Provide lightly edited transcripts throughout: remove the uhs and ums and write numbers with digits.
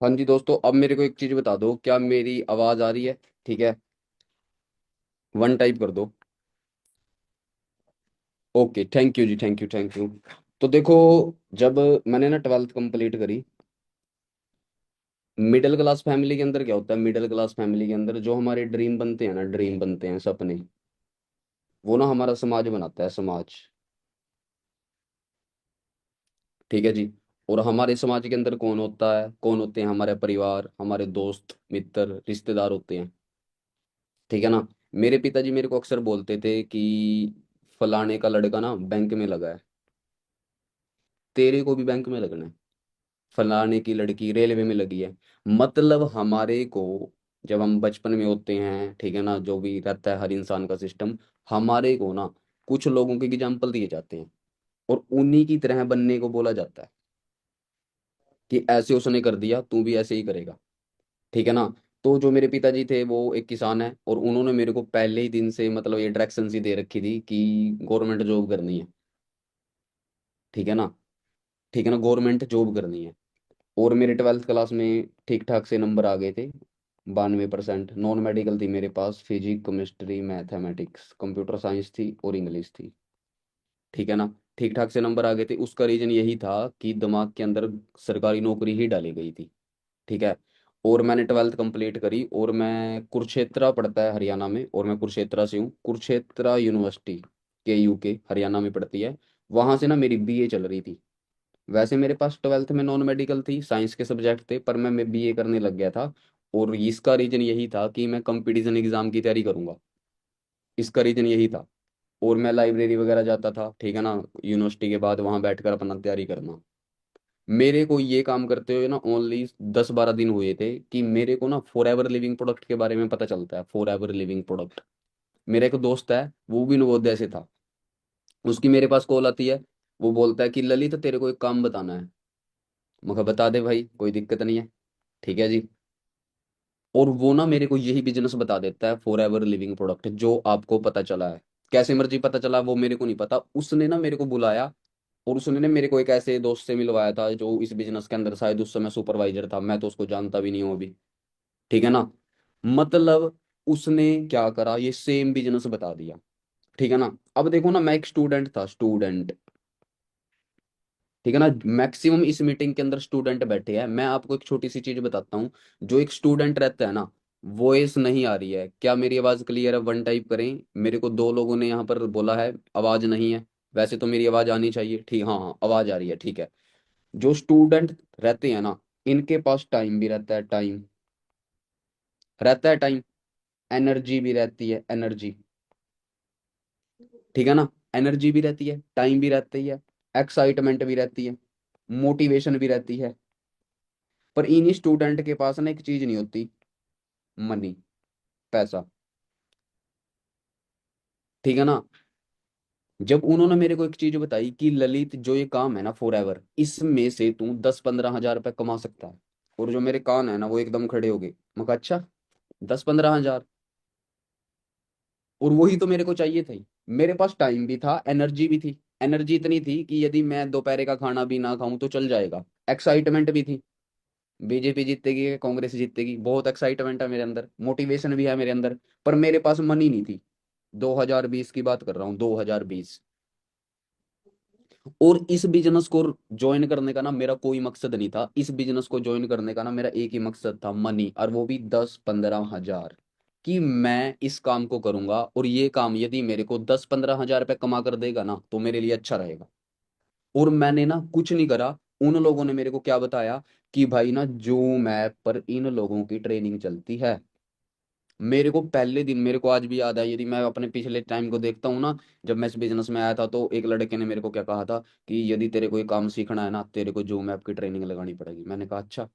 हाँ जी दोस्तों, अब मेरे को एक चीज बता दो, क्या मेरी आवाज आ रही है? ठीक है, वन टाइप कर दो। ओके, थैंक यू जी, थैंक यू थैंक यू। तो देखो, जब मैंने ना ट्वेल्थ कंप्लीट करी, मिडिल क्लास फैमिली के अंदर क्या होता है, मिडिल क्लास फैमिली के अंदर जो हमारे ड्रीम बनते हैं ना, ड्रीम बनते हैं सपने, वो ना हमारा समाज बनाता है, समाज। ठीक है जी। और हमारे समाज के अंदर कौन होता है, कौन होते हैं? हमारे परिवार, हमारे दोस्त मित्र रिश्तेदार होते हैं। ठीक है ना। मेरे पिताजी मेरे को अक्सर बोलते थे कि फलाने का लड़का ना बैंक में लगा है, तेरे को भी बैंक में लगना है। फलाने की लड़की रेलवे में लगी है। मतलब हमारे को, जब हम बचपन में होते हैं, ठीक है ना, जो भी रहता है हर इंसान का सिस्टम, हमारे को ना कुछ लोगों के एग्जाम्पल दिए जाते हैं और उन्हीं की तरह बनने को बोला जाता है कि ऐसे उसने कर दिया, तू भी ऐसे ही करेगा। ठीक है ना। तो जो मेरे पिताजी थे वो एक किसान है, और उन्होंने मेरे को पहले ही दिन से मतलब ये डायरेक्शन सी दे रखी थी कि गवर्नमेंट जॉब करनी है। ठीक है ना। ठीक है ना, गवर्नमेंट जॉब करनी है। और मेरे ट्वेल्थ क्लास में ठीक ठाक से नंबर आ गए थे, 92%। नॉन मेडिकल थी मेरे पास, physics chemistry mathematics computer science थी और इंग्लिश थी। ठीक है ना। ठीक ठाक से नंबर आ गए थे, उसका रीजन यही था कि दिमाग के अंदर सरकारी नौकरी ही डाली गई थी। ठीक है। और मैंने ट्वेल्थ कंप्लीट करी, और मैं कुरुक्षेत्र पढ़ता है हरियाणा में, और मैं कुरुक्षेत्र से हूँ। कुरुक्षेत्र यूनिवर्सिटी के यूके हरियाणा में पड़ती है। वहां से ना मेरी बीए चल रही थी। वैसे मेरे पास ट्वेल्थ में नॉन मेडिकल थी, साइंस के सब्जेक्ट थे, पर मैं बीए करने लग गया था। और इसका रीजन यही था कि मैं कंपटीशन एग्जाम की तैयारी करूंगा। इसका रीजन यही था। और मैं लाइब्रेरी वगैरह जाता था, ठीक है ना, यूनिवर्सिटी के बाद वहां बैठकर अपना तैयारी करना। मेरे को ये काम करते हुए ना ओनली 10-12 दिन हुए थे कि मेरे को ना फॉर एवर लिविंग प्रोडक्ट के बारे में पता चलता है। फॉर एवर लिविंग प्रोडक्ट, मेरा एक दोस्त है, वो भी नवोदय से था। उसकी मेरे पास कॉल आती है, वो बोलता है कि ललित तेरे को एक काम बताना है। मैं कहा बता दे भाई, कोई दिक्कत नहीं है। ठीक है जी। और वो ना मेरे को यही बिजनेस बता देता है, फॉर एवर लिविंग प्रोडक्ट, जो आपको पता चला है। कैसे मर्जी पता चला वो मेरे को नहीं पता, उसने ना मेरे को बुलाया। और उसने ना मेरे को एक ऐसे दोस्त से मिलवाया था जो इस बिजनेस के अंदर शायद उस समय सुपरवाइजर था, मैं तो उसको जानता भी नहीं हूँ अभी। ठीक है ना। मतलब उसने क्या करा, ये सेम बिजनेस बता दिया। ठीक है ना। अब देखो ना, मैं एक स्टूडेंट था, स्टूडेंट। ठीक है ना। मैक्सिमम इस मीटिंग के अंदर स्टूडेंट बैठे हैं। मैं आपको एक छोटी सी चीज बताता हूँ। जो एक स्टूडेंट रहता है ना, वॉइस नहीं आ रही है, क्या मेरी आवाज क्लियर है? वन टाइप करें। मेरे को दो लोगों ने यहाँ पर बोला है आवाज नहीं है। वैसे तो मेरी आवाज आनी चाहिए, ठीक, हाँ हाँ आवाज आ रही है, ठीक है। जो स्टूडेंट रहते हैं ना, इनके पास टाइम भी रहता है, टाइम रहता है, टाइम, एनर्जी भी रहती है, एनर्जी। ठीक है ना। एनर्जी भी रहती है, टाइम भी रहती है, एक्साइटमेंट भी रहती है, मोटिवेशन भी रहती है। पर इन स्टूडेंट के पास ना एक चीज नहीं होती, मनी, पैसा। ठीक है ना। जब उन्होंने मेरे को एक चीज बताई कि ललित जो ये काम है ना फॉर एवर, इसमें से तू 10-15 हजार रुपये कमा सकता है। और जो मेरे कान है ना वो एकदम खड़े हो गए। मैं कहा अच्छा, 10-15 हजार? और वही तो मेरे को चाहिए थी। मेरे पास टाइम भी था, एनर्जी भी थी। एनर्जी इतनी थी कि यदि मैं दोपहर का खाना भी ना खाऊं तो चल जाएगा। एक्साइटमेंट भी थी, बीजेपी जीतेगी कांग्रेस जीतेगी, बहुत एक्साइटमेंट है मेरे अंदर, मोटिवेशन भी है मेरे अंदर। पर मेरे पास मनी नहीं थी। 2020 की बात कर रहा हूँ, 2020। और इस बिजनेस को ज्वाइन करने का ना मेरा कोई मकसद नहीं था। इस बिजनेस को ज्वाइन करने का ना मेरा एक ही मकसद था, मनी, और वो भी 10-15 हजार। कि मैं इस काम को करूंगा, और ये काम यदि मेरे को 10-15 हजार रुपये कमा कर देगा ना तो मेरे लिए अच्छा रहेगा। और मैंने ना कुछ नहीं करा। उन लोगों ने मेरे को क्या बताया कि भाई ना जूम ऐप पर इन लोगों की ट्रेनिंग चलती है। मेरे को पहले दिन, मेरे को आज भी याद है, यदि मैं अपने पिछले टाइम को देखता हूँ ना, जब मैं इस बिजनेस में आया था तो एक लड़के ने मेरे को क्या कहा था कि यदि तेरे कोई काम सीखना है ना, तेरे को जूम ऐप की ट्रेनिंग लगानी पड़ेगी। मैंने कहा अच्छा।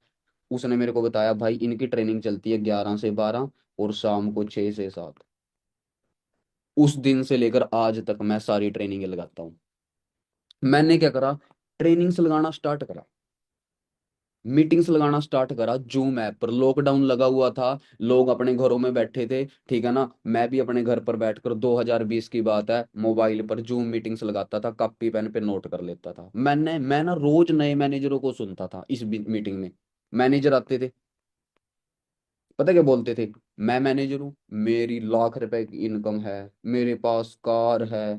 उसने मेरे को बताया भाई इनकी ट्रेनिंग चलती है 11 से 12 और शाम को 6 से 7। उस दिन से लेकर आज तक मैं सारी ट्रेनिंग लगाता हूँ। मैंने क्या करा, ट्रेनिंग्स लगाना स्टार्ट करा, मीटिंग्स लगाना स्टार्ट करा जूम ऐप पर। लॉकडाउन लगा हुआ था, लोग अपने घरों में बैठे थे। ठीक है ना। मैं भी अपने घर पर बैठकर, 2020 की बात है, मोबाइल पर जूम मीटिंग्स लगाता था, कॉपी पेन पे नोट कर लेता था। मैं ना रोज नए मैनेजरों को सुनता था इस मीटिंग में। मैनेजर आते थे, पता क्या बोलते थे? मैं मैनेजर हूँ, मेरी लाख रुपए की इनकम है, मेरे पास कार है।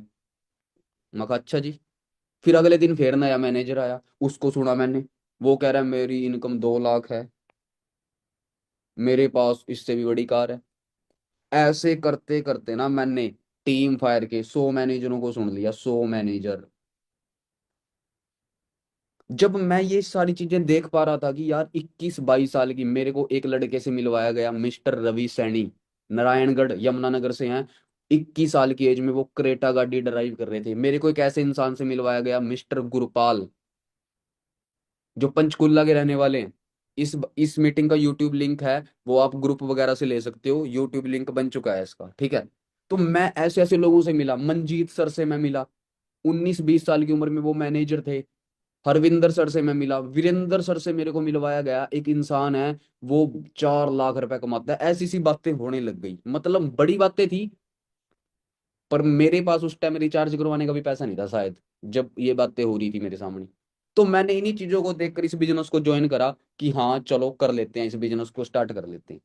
मैं कहा अच्छा जी। फिर अगले दिन फिर नया मैनेजर आया, उसको सुना मैंने, वो कह रहा है मेरी इनकम 2 लाख है, मेरे पास इससे भी बड़ी कार है। ऐसे करते करते ना मैंने टीम फायर के 100 मैनेजरों को सुन लिया, 100 मैनेजर। जब मैं ये सारी चीजें देख पा रहा था कि यार 21-22 साल की मेरे को एक लड़के से मिलवाया गया, मिस्टर रवि सैनी, नारायणगढ़ यमुनानगर से हैं। 21 साल की एज में वो क्रेटा गाड़ी ड्राइव कर रहे थे। मेरे को एक ऐसे इंसान से मिलवाया गया, मिस्टर गुरपाल, जो पंचकुला के रहने वाले हैं। इस मीटिंग का यूट्यूब लिंक है, वो आप ग्रुप वगैरह से ले सकते हो, यूट्यूब लिंक बन चुका है इसका, ठीक है। तो मैं ऐसे ऐसे लोगों से मिला, मंजीत सर से मैं मिला, 19-20 साल की उम्र में वो मैनेजर थे। हरविंदर सर से मैं मिला, वीरेंद्र सर से मेरे को मिलवाया गया, एक इंसान है, वो 4 लाख रुपए कमाता है। ऐसी सी बातें होने लग गई, मतलब बड़ी बातें थी। पर मेरे पास उस टाइम रिचार्ज करवाने का भी पैसा नहीं था शायद, जब ये बातें हो रही थी मेरे सामने। तो मैंने इन्हीं चीजों को देखकर इस बिजनेस को ज्वाइन करा कि हाँ चलो कर लेते हैं, इस बिजनेस को स्टार्ट कर लेते हैं।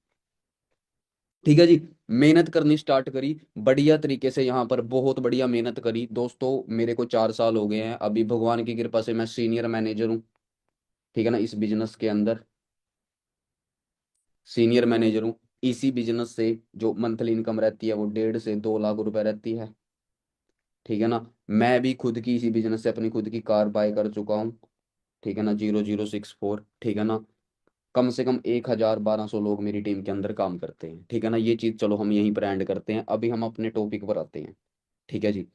ठीक है जी। मेहनत करनी स्टार्ट करी बढ़िया तरीके से, यहाँ पर बहुत बढ़िया मेहनत करी दोस्तों। मेरे को 4 साल हो गए हैं अभी, भगवान की कृपा से मैं सीनियर मैनेजर हूँ, ठीक है ना, इस बिजनेस के अंदर सीनियर मैनेजर हूँ। इसी बिजनेस से जो मंथली इनकम रहती है वो 1.5 से 2 लाख रुपए रहती है, ठीक है ना। मैं भी खुद की इसी बिजनेस से अपनी खुद की कार बाय कर चुका हूँ, ठीक है ना, 0064, ठीक है ना। कम से कम 1,000-1,200 लोग मेरी टीम के अंदर काम करते हैं, ठीक है ना। ये चीज चलो हम यहीं पर एंड करते हैं, अभी हम अपने टॉपिक पर आते हैं, ठीक है जी।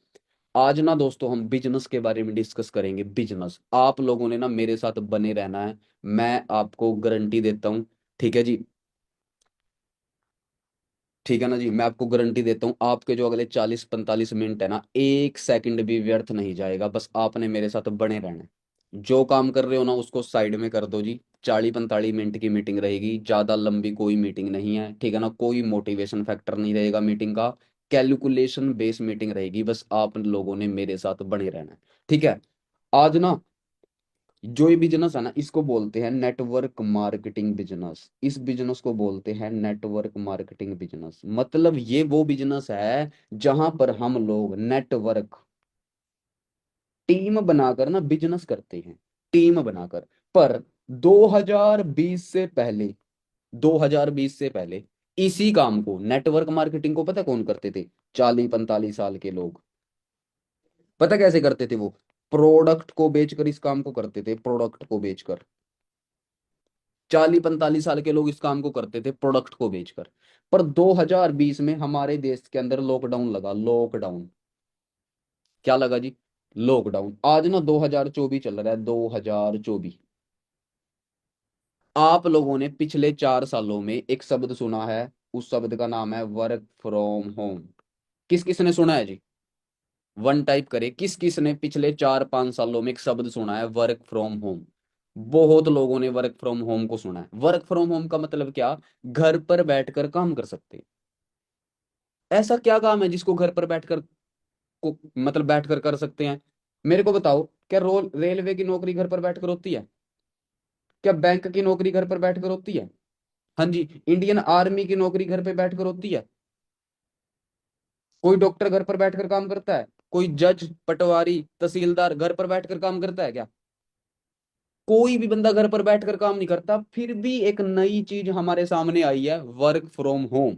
आज ना दोस्तों हम बिजनेस के बारे में डिस्कस करेंगे। बिजनेस आप लोगों ने ना मेरे साथ बने रहना है, मैं आपको गारंटी देता हूँ, ठीक है जी। ठीक है ना जी, मैं आपको गारंटी देता हूँ आपके जो अगले 40-45 मिनट है ना, 1 सेकंड भी व्यर्थ नहीं जाएगा। बस आपने मेरे साथ बने रहना है। जो काम कर रहे हो ना उसको साइड में कर दो जी। 40-45 मिनट की मीटिंग रहेगी, ज्यादा लंबी कोई मीटिंग नहीं है, ठीक है ना। कोई मोटिवेशन फैक्टर नहीं रहेगा मीटिंग का, कैलकुलेशन बेस मीटिंग रहेगी। बस आप लोगों ने मेरे साथ बने रहना है, ठीक है। आज ना जो ये बिजनेस है ना, इसको बोलते हैं नेटवर्क मार्केटिंग बिजनेस। इस बिजनेस को बोलते हैं नेटवर्क मार्केटिंग बिजनेस। मतलब ये वो बिजनेस है जहां पर हम लोग नेटवर्क, टीम बनाकर ना बिजनेस करते हैं, टीम बनाकर। पर 2020 से पहले, 2020 से पहले इसी काम को, नेटवर्क मार्केटिंग को, पता कौन करते थे? 40-45 साल के लोग। पता कैसे करते थे वो? प्रोडक्ट को बेचकर इस काम को करते थे, प्रोडक्ट को बेचकर। 40-45 साल के लोग इस काम को करते थे प्रोडक्ट को बेचकर। पर 2020 में हमारे देश के अंदर लॉकडाउन लगा, लॉकडाउन। क्या लगा जी? लॉकडाउन। आज ना 2024 चल रहा है, 2024। आप लोगों ने पिछले 4 सालों में एक शब्द सुना है, उस शब्द का नाम है वर्क फ्रॉम होम। किस किस ने सुना है जी? वन टाइप करे, किस किस ने पिछले 4-5 सालों में एक शब्द सुना है, वर्क फ्रॉम होम? बहुत लोगों ने वर्क फ्रॉम होम को सुना है। वर्क फ्रॉम होम का मतलब क्या? घर पर बैठकर काम कर सकते हैं। ऐसा क्या काम है जिसको घर पर बैठकर को मतलब बैठकर कर सकते हैं? मेरे को बताओ, क्या रोल रेलवे की नौकरी घर पर बैठकर होती है? क्या बैंक की नौकरी घर पर बैठकर होती है? हाँ जी। इंडियन आर्मी की नौकरी घर पे बैठकर होती है? कोई डॉक्टर घर पर बैठकर काम करता है? कोई जज, पटवारी, तहसीलदार घर पर बैठकर काम करता है क्या? कोई भी बंदा घर पर बैठकर काम नहीं करता। फिर भी एक नई चीज हमारे सामने आई है, वर्क फ्रॉम होम।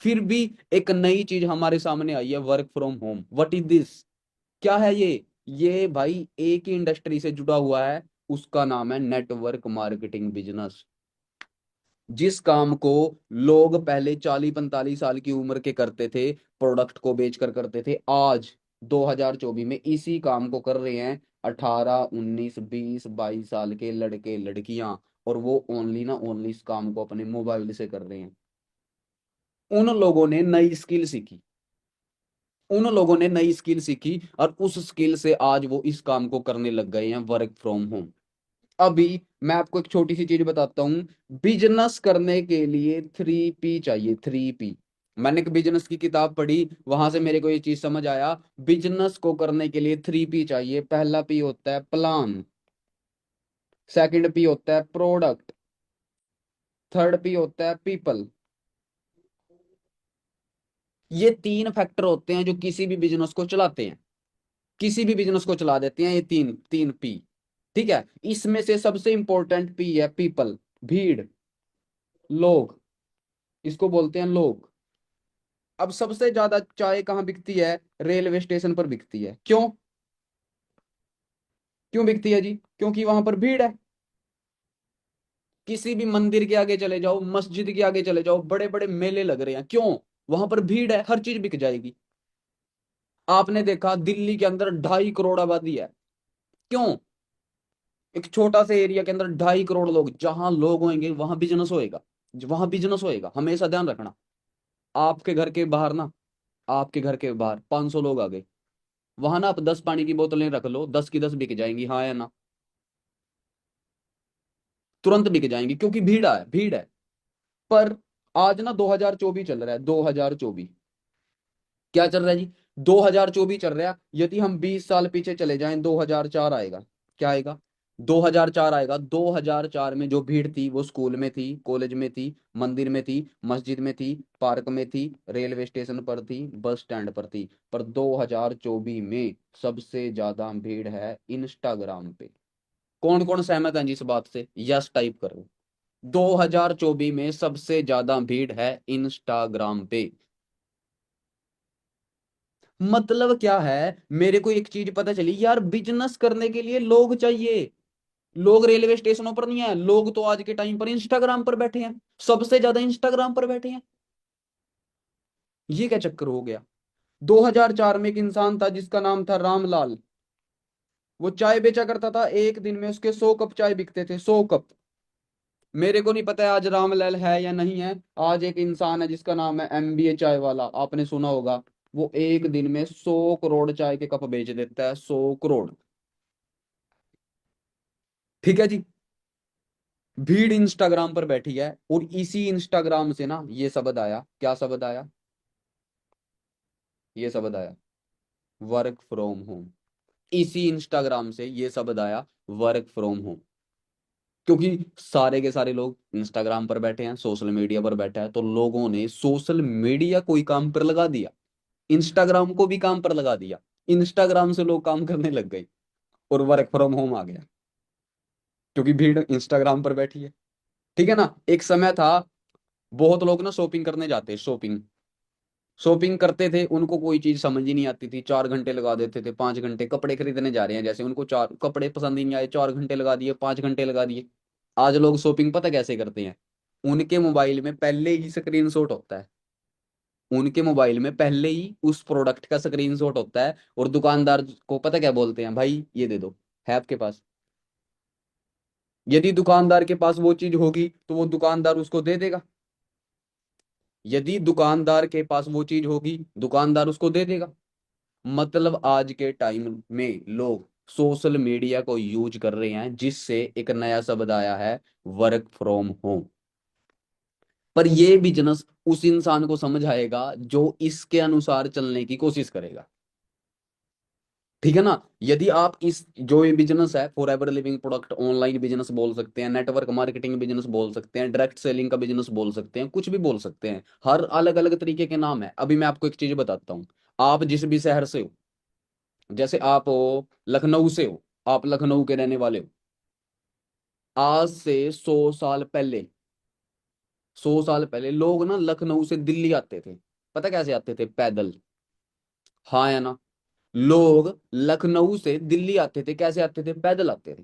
फिर भी एक नई चीज हमारे सामने आई है, work from home. What is this? क्या है ये भाई एक ही इंडस्ट्री से जुड़ा हुआ है, उसका नाम है नेटवर्क मार्केटिंग बिजनेस। जिस काम को लोग पहले 40-45 साल की उम्र के करते थे, प्रोडक्ट को बेचकर करते थे, आज 2024 में इसी काम को कर रहे हैं 18-19-20-22 साल के लड़के लड़कियां। और वो ओनली ना ओनली इस काम को अपने मोबाइल से कर रहे हैं। उन लोगों ने नई स्किल सीखी, उन लोगों ने नई स्किल सीखी, और उस स्किल से आज वो इस काम को करने लग गए हैं, वर्क फ्रॉम होम। अभी मैं आपको एक छोटी सी चीज बताता हूँ। बिजनेस करने के लिए 3P चाहिए, 3P। मैंने एक बिजनेस की किताब पढ़ी, वहां से मेरे को ये चीज समझ आया। बिजनेस को करने के लिए 3P चाहिए। पहला P होता है प्लान, सेकंड P होता है प्रोडक्ट, थर्ड पी होता है पीपल। ये तीन फैक्टर होते हैं जो किसी भी बिजनेस को चलाते हैं, किसी भी बिजनेस को चला देते हैं, ये तीन तीन पी। ठीक है, इसमें से सबसे इंपॉर्टेंट पी है पीपल, भीड़, लोग, इसको बोलते हैं लोग। अब सबसे ज्यादा चाय कहाँ बिकती है? रेलवे स्टेशन पर बिकती है। क्यों? क्यों बिकती है जी? क्योंकि वहां पर भीड़ है। किसी भी मंदिर के आगे चले जाओ, मस्जिद के आगे चले जाओ, बड़े बड़े मेले लग रहे हैं, क्यों? वहां पर भीड़ है, हर चीज बिक जाएगी। आपने देखा दिल्ली के अंदर 2.5 करोड़ आबादी है, क्यों? एक छोटा सा एरिया के अंदर 2.5 करोड़ लोग, जहां लोग होंगे वहां बिजनेस होएगा, वहां बिजनेस होएगा, हमेशा ध्यान रखना। आपके घर के बाहर ना, आपके घर के बाहर 500 लोग आ गए, वहां ना आप 10 पानी की बोतलें रख लो, 10 की 10 बिक जाएंगी, हाँ या ना? तुरंत बिक जाएंगी, क्योंकि भीड़ है, भीड़ है। पर आज ना 2024 चल रहा है, 2024 क्या चल रहा है जी? 2024 चल रहा है। यदि हम 20 साल पीछे चले जाएं, 2004 आएगा। क्या आएगा? 2004 आएगा। 2004 में जो भीड़ थी वो स्कूल में थी, कॉलेज में थी, मंदिर में थी, मस्जिद में थी, पार्क में थी, रेलवे स्टेशन पर थी, बस स्टैंड पर थी। पर 2024 में सबसे ज्यादा भीड़ है इंस्टाग्राम पे। कौन कौन सहमत है जी इस बात से? यस टाइप करो। 2024 में सबसे ज्यादा भीड़ है इंस्टाग्राम पे। मतलब क्या है? मेरे को एक चीज पता चली यार, बिजनेस करने के लिए लोग चाहिए। लोग रेलवे स्टेशनों पर नहीं है, लोग तो आज के टाइम पर इंस्टाग्राम पर बैठे हैं, सबसे ज्यादा इंस्टाग्राम पर बैठे हैं। ये क्या चक्कर हो गया? 2004 में एक इंसान था जिसका नाम था रामलाल। वो चाय बेचा करता था, एक दिन में उसके 100 कप चाय बिकते थे, 100 कप। मेरे को नहीं पता है आज रामलाल है या नहीं है। आज एक इंसान है जिसका नाम है MBA चाय वाला, आपने सुना होगा। वो एक दिन में 100 करोड़ चाय के कप बेच देता है, 100 करोड़। ठीक है जी। भीड़ इंस्टाग्राम पर बैठी है, और इसी इंस्टाग्राम से ना ये शब्द आया, क्या शब्द आया? ये शब्द आया वर्क फ्रॉम होम। इसी इंस्टाग्राम से ये शब्द आया वर्क फ्रॉम होम। क्योंकि सारे के सारे लोग इंस्टाग्राम पर बैठे हैं, सोशल मीडिया पर बैठा है, तो लोगों ने सोशल मीडिया को ही काम पर लगा दिया, इंस्टाग्राम को भी काम पर लगा दिया। इंस्टाग्राम से लोग काम करने लग गए, और वर्क फ्रॉम होम आ गया, क्योंकि भीड़ इंस्टाग्राम पर बैठी है। ठीक है ना? एक समय था, बहुत लोग ना शॉपिंग करने जाते, शॉपिंग शॉपिंग करते थे, उनको कोई चीज समझ ही नहीं आती थी, 4 घंटे लगा देते थे, 5 घंटे। कपड़े खरीदने जा रहे हैं, जैसे उनको चार कपड़े पसंद ही नहीं आए, 4 घंटे लगा दिए, 5 घंटे लगा दिए। आज लोग शॉपिंग पता कैसे करते हैं? उनके मोबाइल में पहले ही स्क्रीनशॉट होता है, उनके मोबाइल में पहले ही उस प्रोडक्ट का स्क्रीनशॉट होता है, और दुकानदार को पता क्या बोलते हैं? भाई ये दे दो, है आपके पास? यदि दुकानदार के पास वो चीज होगी तो वो दुकानदार उसको दे देगा। यदि दुकानदार के पास वो चीज होगी, दुकानदार उसको दे देगा। मतलब आज के टाइम में लोग सोशल मीडिया को यूज कर रहे हैं, जिससे एक नया शब्द आया है वर्क फ्रॉम होम। पर ये बिजनेस उस इंसान को समझ आएगा जो इसके अनुसार चलने की कोशिश करेगा। ठीक है ना? यदि आप इस जो ये बिजनेस है, for ever living product online business बोल सकते हैं, नेटवर्क मार्केटिंग बिजनेस बोल सकते हैं, डायरेक्ट सेलिंग का बिजनेस बोल सकते हैं, कुछ भी बोल सकते हैं, हर अलग अलग तरीके के नाम है। अभी मैं आपको एक चीज बताता हूँ। आप जिस भी शहर से हो, जैसे आप हो लखनऊ से हो, आप लखनऊ के रहने वाले हो, आज से 100 साल पहले, 100 साल पहले लोग ना लखनऊ से दिल्ली आते थे। पता कैसे आते थे? पैदल। हाँ या ना? लोग लखनऊ से दिल्ली आते थे, कैसे आते थे? पैदल आते थे।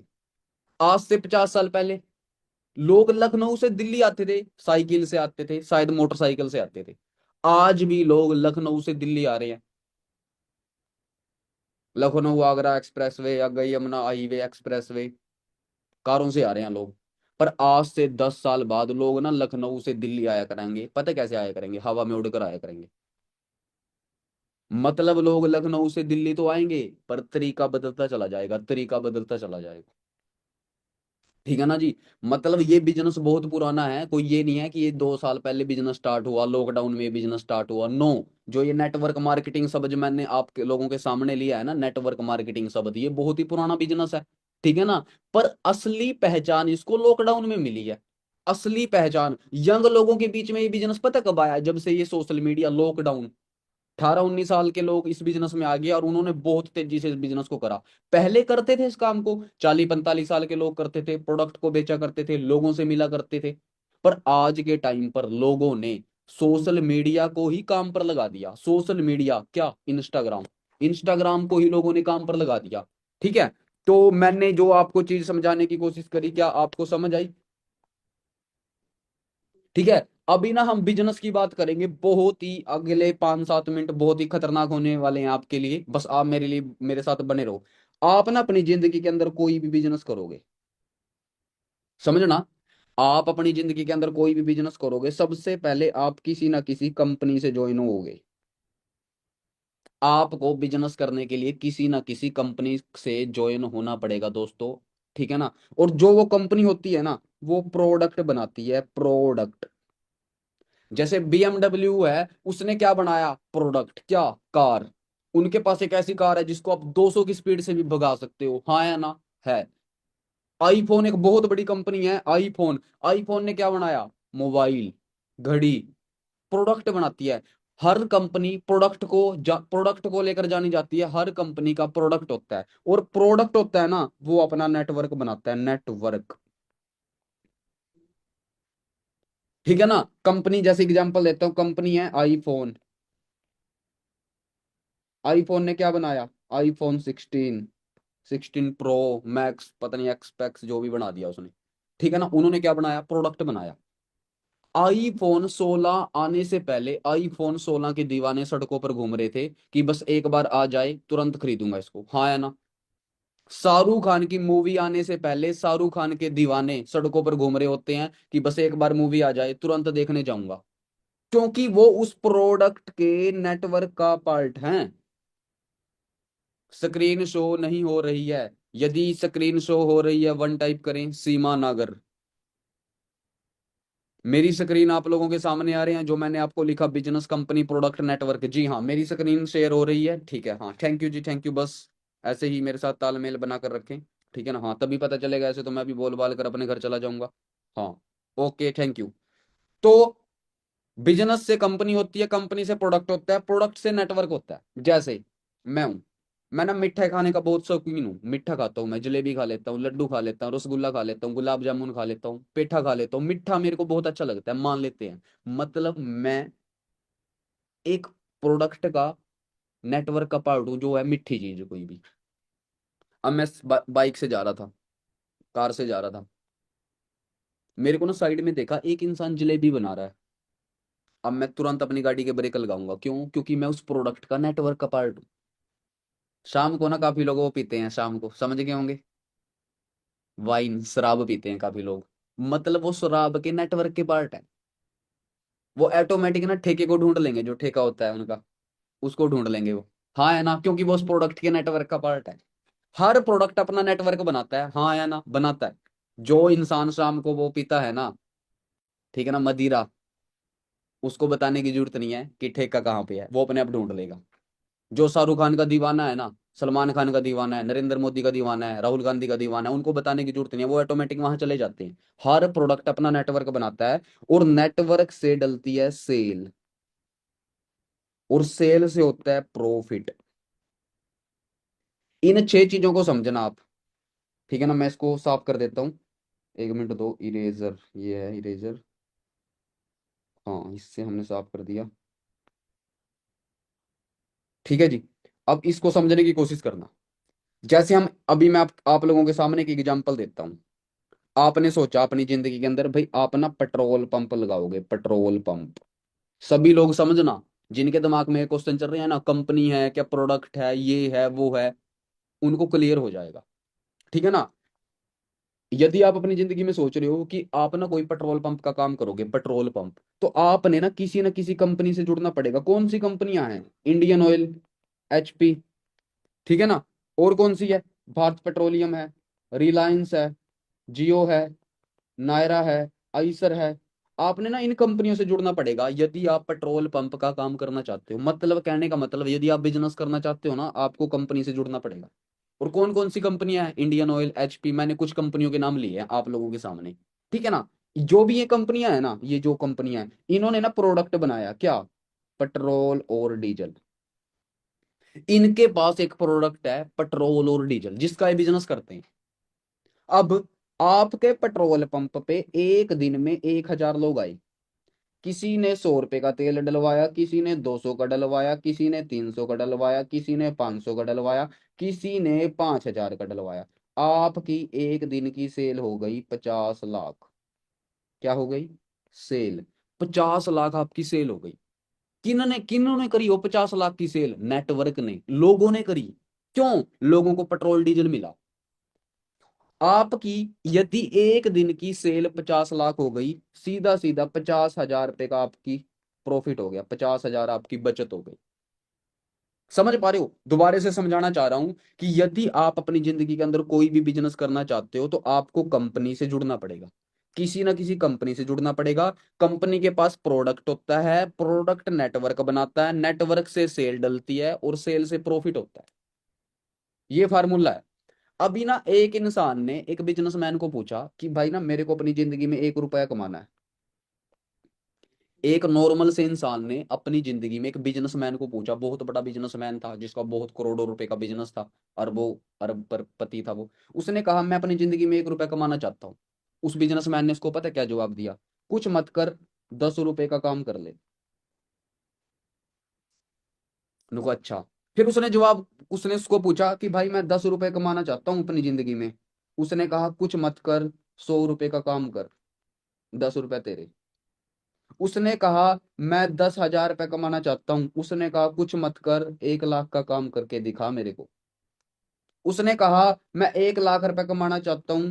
आज से 50 साल पहले लोग लखनऊ से दिल्ली आते थे, साइकिल से आते थे, शायद मोटरसाइकिल से आते थे। आज भी लोग लखनऊ से दिल्ली आ रहे हैं, लखनऊ आगरा एक्सप्रेसवे या गई यमुना हाईवे एक्सप्रेसवे, कारों से आ रहे हैं लोग। पर आज से 10 साल बाद लोग ना लखनऊ से दिल्ली आया करेंगे। पता कैसे आया करेंगे? हवा में उड़कर आया करेंगे। मतलब लोग लखनऊ से दिल्ली तो आएंगे, पर तरीका बदलता चला जाएगा, तरीका बदलता चला जाएगा। ठीक है ना जी? मतलब ये बिजनेस बहुत पुराना है, कोई ये नहीं है कि ये 2 साल पहले बिजनेस स्टार्ट हुआ, लॉकडाउन में बिजनेस स्टार्ट हुआ, नो। जो ये नेटवर्क मार्केटिंग शब्द जो मैंने आपके लोगों के सामने लिया है ना, नेटवर्क मार्केटिंग शब्द, ये बहुत ही पुराना बिजनेस है। ठीक है ना? पर असली पहचान इसको लॉकडाउन में मिली है। असली पहचान। यंग लोगों के बीच में ये बिजनेस पता कब आया? जब से ये सोशल मीडिया, लॉकडाउन, 18-19 साल के लोग इस बिजनेस में आ गए और उन्होंने बहुत तेजी से इस बिजनेस को करा। पहले करते थे इस काम को 40-45 साल के लोग करते थे, प्रोडक्ट को बेचा करते थे, लोगों से मिला करते थे। पर आज के टाइम पर लोगों ने सोशल मीडिया को ही काम पर लगा दिया। सोशल मीडिया क्या, इंस्टाग्राम, इंस्टाग्राम को ही लोगों ने काम पर लगा दिया। ठीक है। तो मैंने जो आपको चीज समझाने की कोशिश करी, क्या आपको समझ आई? ठीक है। अभी ना हम बिजनेस की बात करेंगे, बहुत ही अगले 5-7 मिनट बहुत ही खतरनाक होने वाले हैं आपके लिए। बस आप मेरे लिए, मेरे साथ बने रहो। आप ना अपनी जिंदगी के अंदर कोई भी बिजनेस करोगे, समझना, आप अपनी जिंदगी के अंदर कोई भी बिजनेस करोगे, सबसे पहले आप किसी ना किसी कंपनी से ज्वाइन होगे। आपको बिजनेस करने के लिए किसी ना किसी कंपनी से ज्वाइन होना पड़ेगा दोस्तों। ठीक है ना? और जो वो कंपनी होती है ना, वो प्रोडक्ट बनाती है, प्रोडक्ट। जैसे BMW है, उसने क्या बनाया? प्रोडक्ट। क्या? कार। उनके पास एक ऐसी कार है जिसको आप 200 की स्पीड से भी भगा सकते हो, हाँ या ना? है। आईफोन एक बहुत बड़ी कंपनी है, आईफोन। आईफोन ने क्या बनाया? मोबाइल, घड़ी। प्रोडक्ट बनाती है। हर कंपनी प्रोडक्ट को प्रोडक्ट को लेकर जानी जाती है। हर कंपनी का प्रोडक्ट होता है, और प्रोडक्ट होता है ना, वो अपना नेटवर्क बनाता है, नेटवर्क। ठीक है ना? कंपनी, जैसे एग्जांपल देता हूँ, कंपनी है आईफोन। आईफोन ने क्या बनाया? आईफोन 16, 16 प्रो मैक्स, पता नहीं एक्स पैक्स, जो भी बना दिया उसने। ठीक है ना? उन्होंने क्या बनाया? प्रोडक्ट बनाया। आईफोन 16 आने से पहले आईफोन 16 के दीवाने सड़कों पर घूम रहे थे कि बस एक बार आ जाए तुरंत खरीदूंगा इसको, हाँ या ना? शाहरुख खान की मूवी आने से पहले शाहरुख खान के दीवाने सड़कों पर घूम रहे होते हैं कि बस एक बार मूवी आ जाए तुरंत देखने जाऊंगा। क्योंकि वो उस प्रोडक्ट के नेटवर्क का पार्ट हैं। स्क्रीन शो नहीं हो रही है? यदि स्क्रीन शो हो रही है, वन टाइप करें, सीमा नागर। मेरी स्क्रीन आप लोगों के सामने आ रहे हैं, जो मैंने आपको लिखा, बिजनेस, कंपनी, प्रोडक्ट, नेटवर्क। जी हाँ, मेरी स्क्रीन शेयर हो रही है। ठीक है, हाँ, थैंक यू जी, थैंक यू। बस ऐसे ही मेरे साथ तालमेल बना कर रखें। ठीक है ना? हाँ, तभी पता चलेगा, ऐसे तो मैं भी बोल बाल कर अपने घर चला जाऊंगा। हाँ। Okay, thank you. तो बिजनेस से कंपनी होती है, कंपनी से प्रोडक्ट होता है, प्रोडक्ट से नेटवर्क होता है। जैसे मैं हूं, मैं ना मिठाई खाने का बहुत शौकीन हूँ, मीठा खाता हूँ मैं, जलेबी खा लेता हूँ, लड्डू खा लेता हूँ, रसगुल्ला खा लेता हूँ, गुलाब जामुन खा लेता हूँ, पेठा खा लेता हूँ। मीठा मेरे को बहुत अच्छा लगता है, मान लेते हैं। मतलब मैं एक प्रोडक्ट का नेटवर्क का पार्ट हूँ, जो है मीठी चीज कोई भी। अब मैं बाइक से जा रहा था, कार से जा रहा था, मेरे को ना साइड में देखा एक इंसान जलेबी बना रहा है। अब मैं तुरंत अपनी गाड़ी के ब्रेक लगाऊंगा, क्यों? क्योंकि मैं उस प्रोडक्ट का नेटवर्क का पार्ट हूँ। शाम को ना काफी लोग वो पीते हैं, शाम को, समझ गए होंगे, वाइन, शराब पीते हैं काफी लोग। मतलब वो शराब के नेटवर्क के पार्ट है। वो ऑटोमेटिक ना ठेके को ढूंढ लेंगे, जो ठेका होता है उनका, उसको ढूंढ लेंगे वो। हाँ है ना? क्योंकि वो उस प्रोडक्ट के नेटवर्क का पार्ट है। हर प्रोडक्ट अपना नेटवर्क बनाता है, हाँ या ना? बनाता है। जो इंसान शाम को वो पीता है ना, ठीक है ना, मदिरा, उसको बताने की जरूरत नहीं है कि ठेका कहाँ पे है, वो अपने आप ढूंढ लेगा। जो शाहरुख खान का दीवाना है ना, सलमान खान का दीवाना है, नरेंद्र मोदी का दीवाना है, राहुल गांधी का दीवाना है, उनको बताने की जरूरत नहीं है, वो ऑटोमेटिक वहां चले जाते हैं। हर प्रोडक्ट अपना नेटवर्क बनाता है, और नेटवर्क से डलती है सेल, और सेल से होता है प्रॉफिट। इन 6 चीजों को समझना आप। ठीक है ना? मैं इसको साफ कर देता हूँ, 1 मिनट दो। इरेजर, ये है इरेजर। हाँ, इससे हमने साफ कर दिया। ठीक है जी। अब इसको समझने की कोशिश करना। जैसे हम अभी, मैं आप लोगों के सामने एक एग्जांपल देता हूँ। आपने सोचा अपनी जिंदगी के अंदर, भाई आप ना पेट्रोल पंप लगाओगे, पेट्रोल पंप। सभी लोग समझना, जिनके दिमाग में क्वेश्चन चल रहे हैं ना, कंपनी है क्या, प्रोडक्ट है, ये है वो है, उनको क्लियर हो जाएगा। ठीक है ना? यदि आप अपनी जिंदगी में सोच रहे हो कि आप ना कोई पेट्रोल पंप का काम करोगे, पेट्रोल पंप, तो आपने ना किसी कंपनी से जुड़ना पड़ेगा। कौन सी कंपनियां हैं? इंडियन ऑयल, HP, ठीक है ना? और कौन सी है? भारत पेट्रोलियम है, रिलायंस है, जियो है, नायरा है, आइसर है। आपने ना इन कंपनियों से जुड़ना पड़ेगा यदि आप पेट्रोल पंप का काम करना चाहते हो। मतलब कहने का मतलब, यदि आप बिजनेस करना चाहते हो ना, आपको कंपनी से जुड़ना पड़ेगा। और कौन कौन सी कंपनियां हैं? इंडियन ऑयल, HP, मैंने कुछ कंपनियों के नाम लिए हैं आप लोगों के सामने। ठीक है ना? जो भी ये कंपनियां है ना, ये जो कंपनियां हैं, इन्होंने ना प्रोडक्ट बनाया क्या, पेट्रोल और डीजल। इनके पास एक प्रोडक्ट है पेट्रोल और डीजल जिसका ये बिजनेस करते हैं। अब आपके पेट्रोल पंप पे एक दिन में 1,000 लोग आए। किसी ने 100 रुपए का तेल डलवाया, किसी ने 200 का डलवाया, किसी ने 300 का डलवाया, किसी ने 500 का डलवाया, किसी ने 5,000 का डलवाया। आपकी एक दिन की सेल हो गई 50 लाख। क्या हो गई? सेल। 50 लाख आपकी सेल हो गई। किन्होंने किन्होंने करी हो 50 लाख की सेल? नेटवर्क ने, लोगों ने करी। क्यों? लोगों को पेट्रोल डीजल मिला। आपकी यदि एक दिन की सेल 50 लाख हो गई, सीधा सीधा 50,000 रुपए का आपकी प्रॉफिट हो गया, 50,000 आपकी बचत हो गई। समझ पा रहे हो? दोबारा से समझाना चाह रहा हूं कि यदि आप अपनी जिंदगी के अंदर कोई भी बिजनेस करना चाहते हो तो आपको कंपनी से जुड़ना पड़ेगा, किसी ना किसी कंपनी से जुड़ना पड़ेगा। कंपनी के पास प्रोडक्ट होता है, प्रोडक्ट नेटवर्क बनाता है, नेटवर्क से सेल डलती है और सेल से प्रॉफिट होता है। ये फार्मूला है। अभी ना एक इंसान ने एक बिजनेसमैन को पूछा कि भाई ना मेरे को अपनी जिंदगी में 1 रुपया कमाना है। एक नॉर्मल से इंसान ने अपनी जिंदगी में एक बिजनेसमैन को पूछा, बहुत बड़ा बिजनेसमैन था जिसका बहुत करोड़ों रुपए का बिजनेस था, अरबों अरबपति था वो। उसने कहा मैं अपनी जिंदगी में 1 रुपया कमाना चाहता हूँ। उस बिजनेसमैन ने उसको पता है क्या जवाब दिया? कुछ मत कर, 10 रुपए का काम कर ले। उनको अच्छा। फिर उसने उसको पूछा कि भाई मैं 10 रुपए कमाना चाहता हूँ अपनी जिंदगी में। उसने कहा कुछ मत कर, 100 रुपए का काम कर, 10 रुपए तेरे। उसने कहा मैं 10,000 रुपये कमाना चाहता हूं। उसने कहा कुछ मत कर, 1 लाख का काम करके दिखा मेरे को। उसने कहा मैं 1 लाख रुपए कमाना चाहता हूं।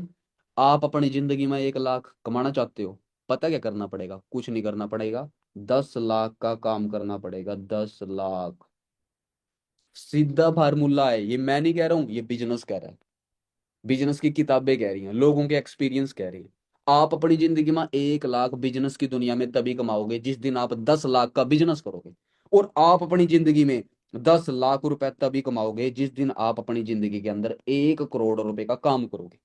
आप अपनी जिंदगी में 1 लाख कमाना चाहते हो? पता क्या करना पड़ेगा? कुछ नहीं करना पड़ेगा, 10 लाख का काम करना पड़ेगा, 10 लाख। सीधा फार्मूला है ये, मैं नहीं कह रहा हूं, ये बिजनेस कह रहा है। बिजनेस की किताबें कह रही हैं, लोगों के एक्सपीरियंस कह रही हैं। आप अपनी जिंदगी में 1 लाख बिजनेस की दुनिया में तभी कमाओगे जिस दिन आप 10 लाख का बिजनेस करोगे। और आप अपनी जिंदगी में 10 लाख रुपए तभी कमाओगे जिस दिन आप अपनी जिंदगी के अंदर 1 करोड़ रुपए का काम करोगे।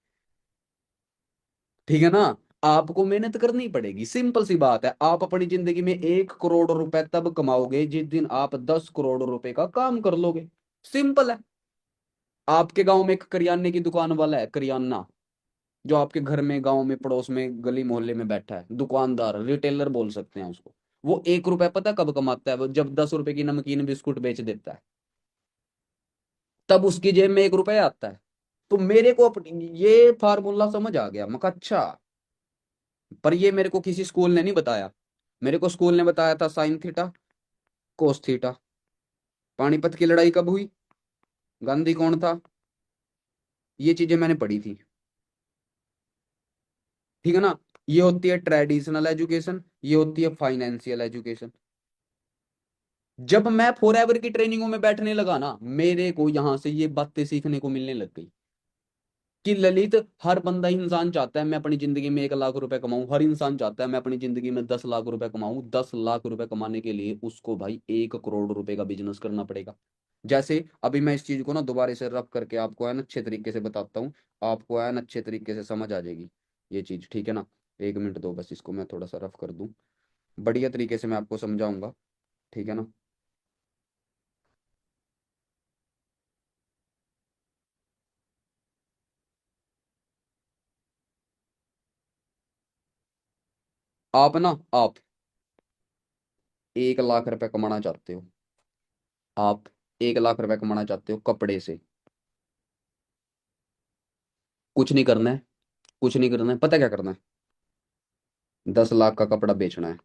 ठीक है ना? आपको मेहनत करनी पड़ेगी, सिंपल सी बात है। आप अपनी जिंदगी में 1 करोड़ रुपए तब कमाओगे जिस दिन आप 10 करोड़ रुपए का काम कर लोगे। सिंपल है। आपके गांव में एक करियाने की दुकान वाला है, करियाना, जो आपके घर में, गांव में, पड़ोस में, गली मोहल्ले में बैठा है, दुकानदार, रिटेलर बोल सकते हैं उसको। वो 1 रुपया पता कब कमाता है? वो जब 10 रुपए की नमकीन बिस्कुट बेच देता है, तब उसकी जेब में 1 रुपया आता है। तो मेरे को ये फार्मूला समझ आ गया। मैं कहा अच्छा। पर ये मेरे को किसी स्कूल ने नहीं बताया। मेरे को स्कूल ने बताया था sine theta, cos theta. Panipat की लड़ाई कब हुई? गांधी कौन था? ये चीजें मैंने पढ़ी थी। ठीक है ना? ये होती है ट्रेडिशनल एजुकेशन, ये होती है फाइनेंशियल एजुकेशन। जब मैं फॉर एवर की ट्रेनिंगों में बैठने लगा ना, मेरे को यहां से ये बातें सीखने को मिलने लग गई कि ललित, हर बंदा ही इंसान चाहता है मैं अपनी जिंदगी में 1 लाख रुपए कमाऊं। हर इंसान चाहता है मैं अपनी जिंदगी में 10 लाख रुपए कमाऊं। 10 लाख रुपए कमाने के लिए उसको भाई 1 करोड़ रुपए का बिजनेस करना पड़ेगा। जैसे अभी मैं इस चीज को ना दोबारा से रफ करके आपको है ना अच्छे तरीके से बताता हूँ। आपको है ना अच्छे तरीके से समझ आ जाएगी ये चीज। ठीक है ना? 1 मिनट दो बस, इसको मैं थोड़ा सा रफ कर दूं, बढ़िया तरीके से मैं आपको समझाऊंगा। ठीक है ना? आप 1 लाख रुपए कमाना चाहते हो। आप 1 लाख रुपए कमाना चाहते हो कपड़े से। कुछ नहीं करना है, कुछ नहीं करना है, पता क्या करना है? 10 लाख का कपड़ा बेचना है।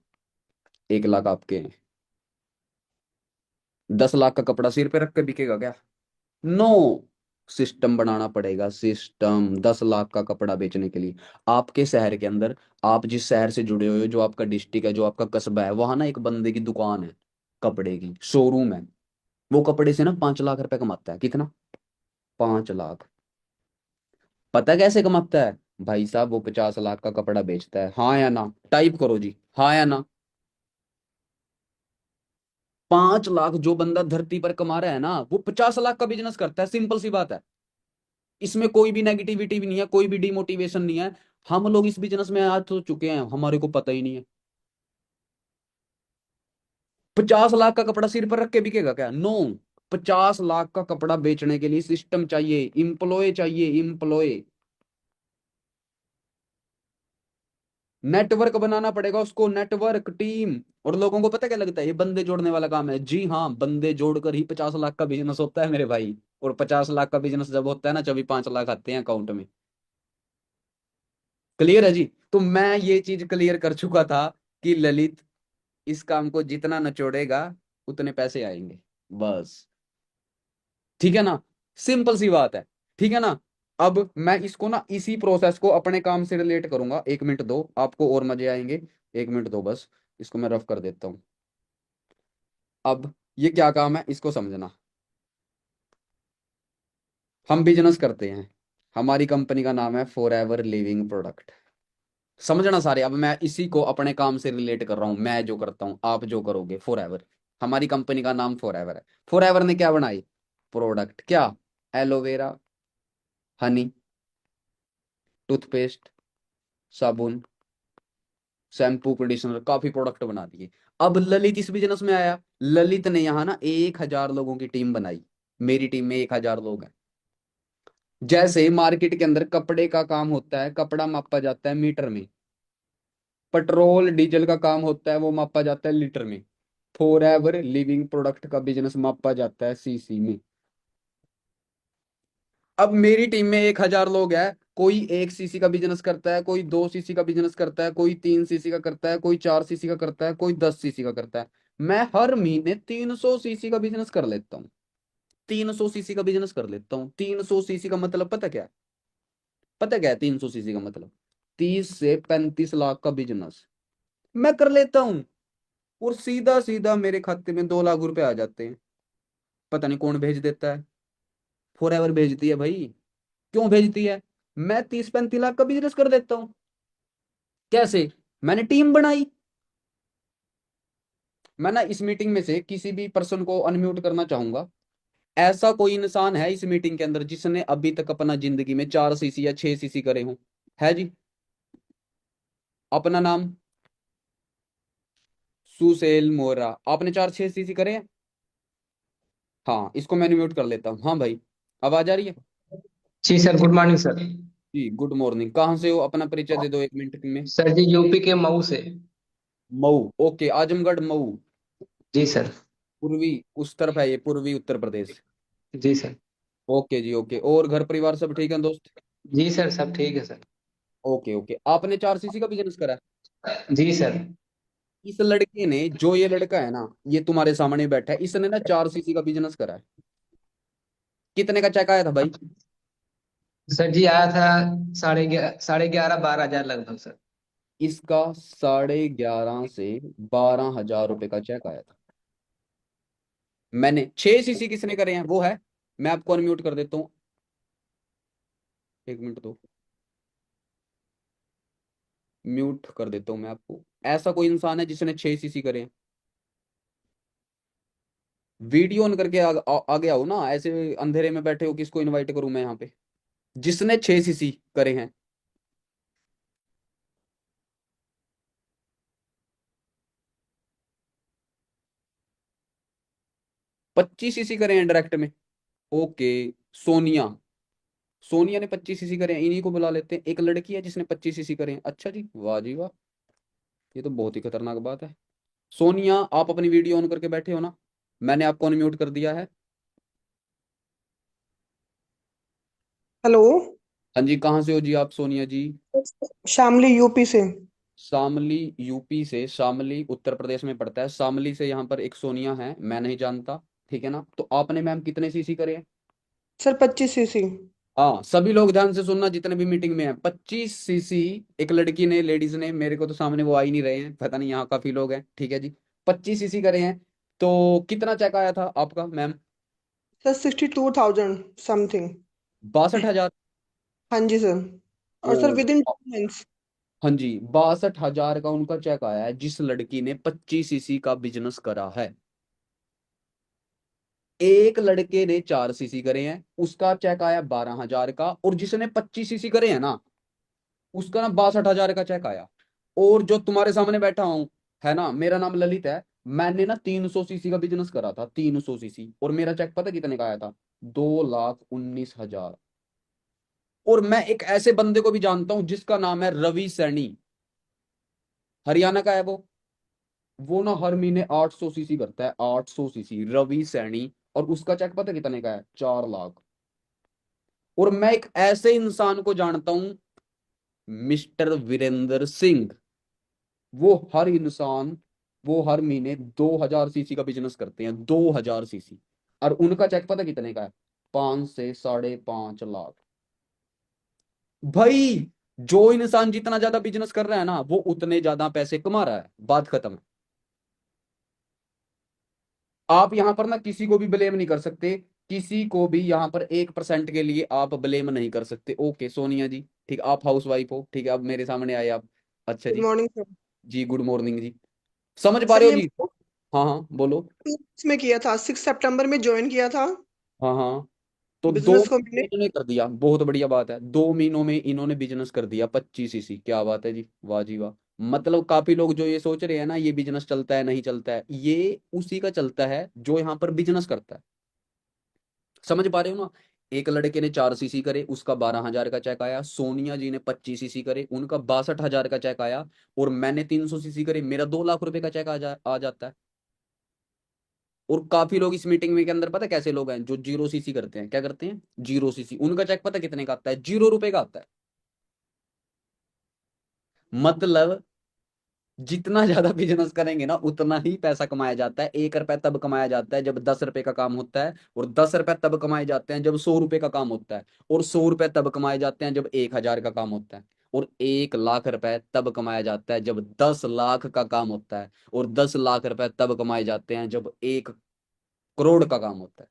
1 लाख आपके हैं। 10 लाख का कपड़ा सिर पे रख के बिकेगा क्या? नो। सिस्टम बनाना पड़ेगा, सिस्टम 10 लाख का कपड़ा बेचने के लिए। आपके शहर के अंदर, आप जिस शहर से जुड़े हुए हो, जो आपका डिस्ट्रिक्ट है, जो आपका कस्बा है, वहां ना एक बंदे की दुकान है, कपड़े की शोरूम है। वो कपड़े से ना 5 लाख रुपए कमाता है। कितना? 5 लाख। पता कैसे कमाता है? भाई साहब वो 50 लाख का कपड़ा बेचता है, हाँ या ना? टाइप करो जी, हाँ या ना। 5 लाख जो बंदा धरती पर कमा रहा है ना, वो 50 लाख का बिजनेस करता है। सिंपल सी बात है। इसमें कोई भी नेगेटिविटी भी नहीं है, कोई भी डिमोटिवेशन नहीं है। हम लोग इस बिजनेस में आ तो चुके हैं, हमारे को पता ही नहीं है। 50 लाख का कपड़ा सिर पर रख के बिकेगा क्या? नो। 50 लाख का कपड़ा बेचने के लिए सिस्टम चाहिए, इंप्लॉय चाहिए, इंप्लॉय। नेटवर्क बनाना पड़ेगा उसको, नेटवर्क, टीम। और लोगों को पता क्या लगता है, ये बंदे जोड़ने वाला काम है। जी हाँ, बंदे जोड़कर ही 50 लाख का बिजनेस होता है मेरे भाई। और 50 लाख का बिजनेस जब होता है ना, जब 5 लाख आते हैं अकाउंट में। क्लियर है जी? तो मैं ये चीज क्लियर कर चुका था कि ललित इस काम को जितना नचोड़ेगा उतने पैसे आएंगे। बस। ठीक है ना? सिंपल सी बात है। ठीक है ना? अब मैं इसको ना इसी प्रोसेस को अपने काम से रिलेट करूंगा। 1 मिनट दो, आपको और मजे आएंगे। 1 मिनट दो बस। इसको मैं रफ कर देता हूँ। अब ये क्या काम है इसको समझना। हम बिजनेस करते हैं, हमारी कंपनी का नाम है फॉर एवर लिविंग प्रोडक्ट। समझना सारे। अब मैं इसी को अपने काम से रिलेट कर रहा हूँ, मैं जो करता हूँ आप जो करोगे। फॉर एवर, हमारी कंपनी का नाम फॉर एवर है। फॉर एवर ने क्या बनाई? प्रोडक्ट। क्या? एलोवेरा, हनी, टूथपेस्ट, साबुन, शैम्पू, कंडीशनर, काफी प्रोडक्ट बना दिए। अब ललित इस बिजनेस में आया। ललित ने यहाँ ना 1,000 लोगों की टीम बनाई। मेरी टीम में 1,000 लोग हैं। जैसे मार्केट के अंदर कपड़े का काम होता है, कपड़ा मापा जाता है मीटर में। पेट्रोल डीजल का काम होता है, वो मापा जाता है लीटर में। फॉर एवर लिविंग प्रोडक्ट का बिजनेस मापा जाता है सीसी में। अब मेरी टीम में 1,000 लोग हैं। कोई 1 सीसी का बिजनेस करता है, कोई 2 सीसी का बिजनेस करता है, कोई 3 सीसी का करता है, कोई 4 सीसी का करता है, कोई 10 सीसी का करता है। मैं हर महीने 300 सीसी का बिजनेस कर लेता हूँ। 300 सीसी का बिजनेस कर लेता हूँ। 300 सीसी का मतलब पता क्या है? पता क्या है 300 सीसी का मतलब? 30 से 35 लाख का बिजनेस मैं कर लेता हूँ। और सीधा सीधा मेरे खाते में 2 लाख रुपए आ जाते हैं। पता नहीं कौन भेज देता है। फॉर एवर भेजती है भाई। क्यों भेजती है? मैं 30-35 लाख का बिजनेस कर देता हूँ। कैसे? मैंने टीम बनाई। मैं ना इस मीटिंग में से किसी भी पर्सन को अनम्यूट करना चाहूंगा। ऐसा कोई इंसान है इस मीटिंग के अंदर जिसने अभी तक अपना जिंदगी में 4 सीसी या 6 सीसी करे हों? है जी? अपना नाम? सुसेल मोरा। आपने 4-6 सीसी करे हैं? हाँ, इसको मैं म्यूट कर लेता हूँ। हाँ भाई, आवाज आ रही है? जी सर, गुड मॉर्निंग सर। जी गुड मॉर्निंग। कहाँ से हो? अपना परिचय दे दो 1 मिनट में। सर जी, यूपी के मऊ से। मऊ। ओके, आजमगढ़ मऊ। जी सर। पूर्वी, उस तरफ है ये, पूर्वी उत्तर प्रदेश। जी सर। ओके जी, ओके। और घर परिवार सब ठीक है दोस्त? जी सर, सब ठीक है सर। Okay okay. आपने 4 सीसी का बिजनेस करा है? जी सर। इस लड़के ने, जो ये लड़का है ना, ये तुम्हारे सामने बैठा है, इसने ना 4 सीसी का बिजनेस करा है। कितने का चेक आया था भाई? सर जी आया था 11,500 लगभग सर। इसका 11,500 से 12,000 रुपए का चेक आया था। मैंने 6 सीसी किसने करे हैं वो है। मैं आपको अनम्यूट कर देता हूँ। 1 मिनट दो, म्यूट कर देता हूँ मैं आपको। ऐसा कोई इंसान है जिसने 6 सीसी करे हैं? वीडियो ऑन करके आगे आओ ना। ऐसे अंधेरे में बैठे हो, किसको इनवाइट करूं मैं यहाँ पे? जिसने 6 सीसी करे हैं। 25 सीसी करे हैं डायरेक्ट में। ओके। सोनिया। सोनिया ने 25 सीसी करे हैं, इन्हीं को बुला लेते हैं। एक लड़की है जिसने 25 सीसी करे हैं। अच्छा जी, वाह जी वाह। ये तो बहुत ही खतरनाक बात है। सोनिया, आप अपनी वीडियो ऑन करके बैठे हो ना? मैंने आपको अनम्यूट कर दिया है। हेलो। हाँ जी, कहाँ से हो जी आप सोनिया जी? शामली यूपी से। शामली यूपी से? शामली उत्तर प्रदेश में पड़ता है। शामली से यहाँ पर एक सोनिया है, मैं नहीं जानता। ठीक है ना? तो आपने मैम कितने सीसी करे हैं? Sir 25 CC. हाँ, सभी लोग ध्यान से सुनना जितने भी मीटिंग में हैं। 25 सीसी। एक लड़की ने, लेडीज ने, मेरे को तो सामने वो आ ही नहीं रहे हैं, पता नहीं, यहाँ काफी लोग हैं। ठीक है जी। 25 सीसी करे हैं। तो कितना चेक आया था आपका मैम? Sir 62,000 something. 62,000। हाँ जी सर। ओ। और सर विद इन 2 मंथ्स। हाँ जी, 62,000 का उनका चेक आया है, जिस लड़की ने 25 सीसी का बिजनेस करा है। एक लड़के ने 4 सीसी करे हैं, उसका चेक आया 12,000 का। और जिसने 25 सीसी करे हैं ना, उसका ना 62,000 का चेक आया। और जो तुम्हारे सामने बैठा हूं, है ना, मेरा नाम ललित है। मैंने ना 300 सीसी का बिजनेस करा था, 300 सीसी, और मेरा चेक पता कितने का आया था? 2,19,000। और मैं एक ऐसे बंदे को भी जानता हूं जिसका नाम है रवि सैनी, हरियाणा का है वो ना हर महीने 800 सीसी करता है, 800 सीसी, रवि सैनी। और उसका चेक पता कितने का है? 4 लाख। और मैं एक ऐसे इंसान को जानता हूं, मिस्टर वीरेंद्र सिंह। वो हर इंसान, वो हर महीने 2,000 सीसी का बिजनेस करते हैं, 2,000 सीसी। और उनका चेक पता कितने का है? 5 से 5.5 लाख। भाई, जो इंसान जितना ज्यादा बिजनेस कर रहा है ना, वो उतने ज्यादा पैसे कमा रहा है, बात खत्म है। आप यहां पर ना किसी को भी ब्लेम नहीं कर सकते। किसी को भी यहां पर 1% के लिए आप ब्लेम नहीं कर सकते। ओके सोनिया जी, ठीक, आप हाउस वाइफ हो, ठीक है, अब मेरे सामने आए आप। अच्छा गुड जी। Morning sir. जी गुड मॉर्निंग जी। समझ पा सर रहे हो ये जी? हाँ हाँ बोलो। में किया था, 6 सितंबर में ज्वाइन किया था हाँ हाँ। तो दो बिजनेस को महीने मैंने। इन्होंने कर दिया, बहुत बढ़िया बात है, 2 महीनों में इन्होंने बिजनेस कर दिया 25 सीसी। क्या बात है जी, वाह जी वाह। मतलब काफी लोग जो ये सोच रहे हैं ना, ये बिजनेस चलता है नहीं चलता है, ये उसी का चलता है जो यहाँ पर बिजनेस करता है। समझ पा रहे हो ना? एक लड़के ने 4 सीसी करे, उसका 12,000 का चेक आया। सोनिया जी ने 25 सीसी करे, उनका 62,000 का चेक आया। और मैंने 300 सीसी करे, मेरा 2 लाख रुपए का चेक आ जाता है। और काफी लोग इस मीटिंग में के अंदर पता है कैसे लोग हैं, जो 0 सीसी करते हैं। क्या करते हैं? 0 सीसी, उनका चेक पता कितने का आता है? 0 रुपए का आता है। मतलब जितना ज्यादा बिजनेस करेंगे ना, उतना ही पैसा कमाया जाता है। 1 रुपए तब कमाया जाता है जब 10 रुपए का काम होता है। और 10 रुपए तब कमाए जाते हैं जब 100 रुपए का काम होता है। और 100 रुपए तब कमाए जाते हैं जब 1,000 का काम होता है। और 1 लाख रुपए तब कमाया जाता है जब 10 लाख का काम होता है। और 10 लाख रुपए तब कमाए जाते हैं जब 1 करोड़ का काम होता है।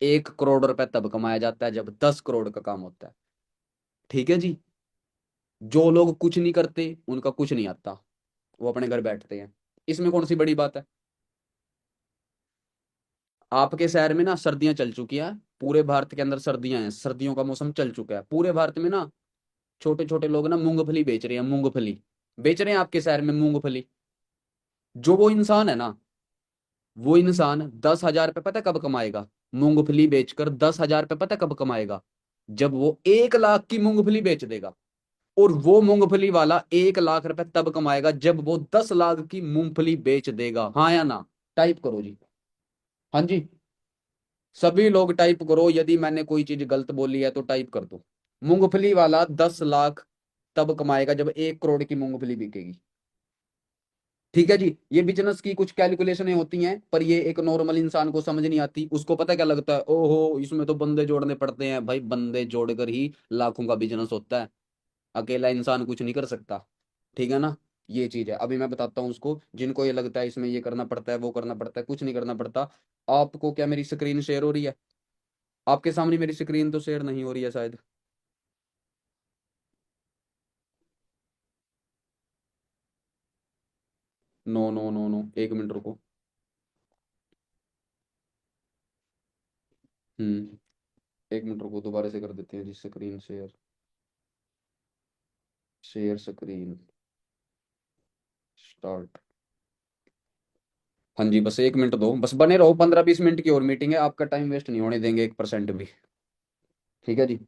1 करोड़ रुपए तब कमाया जाता है जब 10 करोड़ का काम होता है। ठीक है जी। जो लोग कुछ नहीं करते उनका कुछ नहीं आता, वो अपने घर बैठते हैं। इसमें कौन सी बड़ी बात है? आपके शहर में ना सर्दियां चल चुकी हैं। पूरे भारत के अंदर सर्दियां हैं, सर्दियों का मौसम चल चुका है पूरे भारत में ना। छोटे छोटे लोग ना मूंगफली बेच रहे हैं, मूंगफली बेच रहे हैं आपके शहर में, मूंगफली। जो वो इंसान है ना, वो इंसान 10,000 रुपये पता कब कमाएगा? मूंगफली बेचकर 10,000 रुपये पता कब कमाएगा? जब वो 1 लाख की मूंगफली बेच देगा। और वो मूंगफली वाला 1 लाख रुपए तब कमाएगा जब वो 10 लाख की मूंगफली बेच देगा। हाँ या ना? टाइप करो जी। हाँ जी। सभी लोग टाइप करो, यदि मैंने कोई चीज गलत बोली है तो टाइप कर दो। मूंगफली वाला 10 लाख तब कमाएगा जब 1 करोड़ की मूंगफली बिकेगी। ठीक है जी। ये बिजनेस की कुछ कैलकुलेशनें होती हैं, पर ये एक नॉर्मल इंसान को समझ नहीं आती। उसको पता क्या लगता है? ओहो, इसमें तो बंदे जोड़ने पड़ते हैं। भाई, बंदे जोड़कर ही लाखों का बिजनेस होता है, अकेला इंसान कुछ नहीं कर सकता। ठीक है ना? ये चीज है। अभी मैं बताता हूँ उसको, जिनको ये लगता है इसमें ये करना पड़ता है वो करना पड़ता है, कुछ नहीं करना पड़ता। आपको क्या मेरी स्क्रीन शेयर हो रही है? आपके सामने मेरी स्क्रीन तो शेयर नहीं हो रही है शायद। No no no no, 1 minute रुको। हम्म। 1 मिनट रुको, दोबारा से कर देते हैं जी screen share. Share screen, start. हाँ जी, बस 1 मिनट दो, बस बने रहो, 15-20 मिनट की और मीटिंग है, आपका टाइम वेस्ट नहीं होने देंगे 1% भी। ठीक है जी।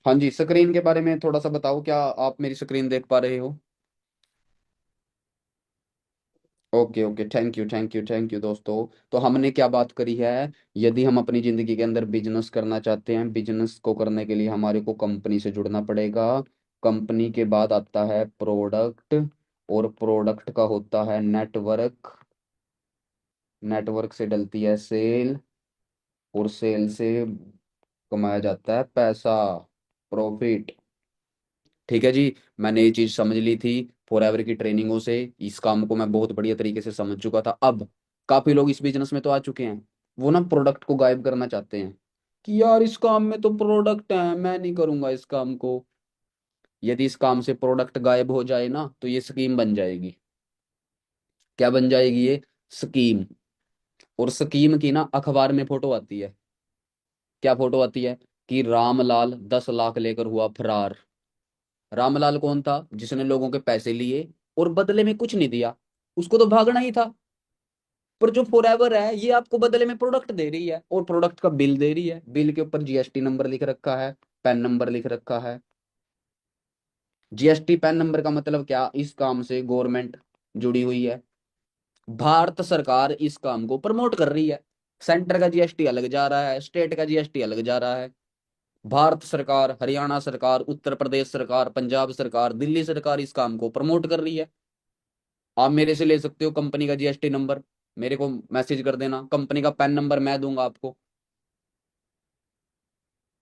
हाँ जी, स्क्रीन के बारे में थोड़ा सा बताओ, क्या आप मेरी स्क्रीन देख पा रहे हो? Okay okay, thank you thank you thank you दोस्तों। तो हमने क्या बात करी है? यदि हम अपनी जिंदगी के अंदर बिजनेस करना चाहते हैं, बिजनेस को करने के लिए हमारे को कंपनी से जुड़ना पड़ेगा। कंपनी के बाद आता है प्रोडक्ट, और प्रोडक्ट का होता है नेटवर्क। नेटवर्क से डलती है सेल, और सेल से कमाया जाता है पैसा, प्रॉफिट। ठीक है जी। मैंने ये चीज समझ ली थी फॉरएवर की ट्रेनिंगों से। इस काम को मैं बहुत बढ़िया तरीके से समझ चुका था। अब काफी लोग इस बिजनेस में तो आ चुके हैं, वो ना प्रोडक्ट को गायब करना चाहते हैं, कि यार इस काम में तो प्रोडक्ट है, मैं नहीं करूंगा इस काम को। यदि इस काम से प्रोडक्ट गायब हो जाए ना, तो ये स्कीम बन जाएगी। क्या बन जाएगी ये? स्कीम। और स्कीम की ना अखबार में फोटो आती है। क्या फोटो आती है? कि रामलाल 10 लाख लेकर हुआ फरार। रामलाल कौन था? जिसने लोगों के पैसे लिए और बदले में कुछ नहीं दिया। उसको तो भागना ही था। पर जो फॉरएवर है, ये आपको बदले में प्रोडक्ट दे रही है और प्रोडक्ट का बिल दे रही है। बिल के ऊपर जीएसटी नंबर लिख रखा है, पैन नंबर लिख रखा है। जीएसटी पैन नंबर का मतलब क्या? इस काम से गवर्नमेंट जुड़ी हुई है। भारत सरकार इस काम को प्रमोट कर रही है। सेंटर का जीएसटी अलग जा रहा है, स्टेट का जीएसटी अलग जा रहा है। भारत सरकार, हरियाणा सरकार, उत्तर प्रदेश सरकार, पंजाब सरकार, दिल्ली सरकार इस काम को प्रमोट कर रही है। आप मेरे से ले सकते हो कंपनी का जीएसटी नंबर, मेरे को मैसेज कर देना, कंपनी का पैन नंबर मैं दूंगा आपको।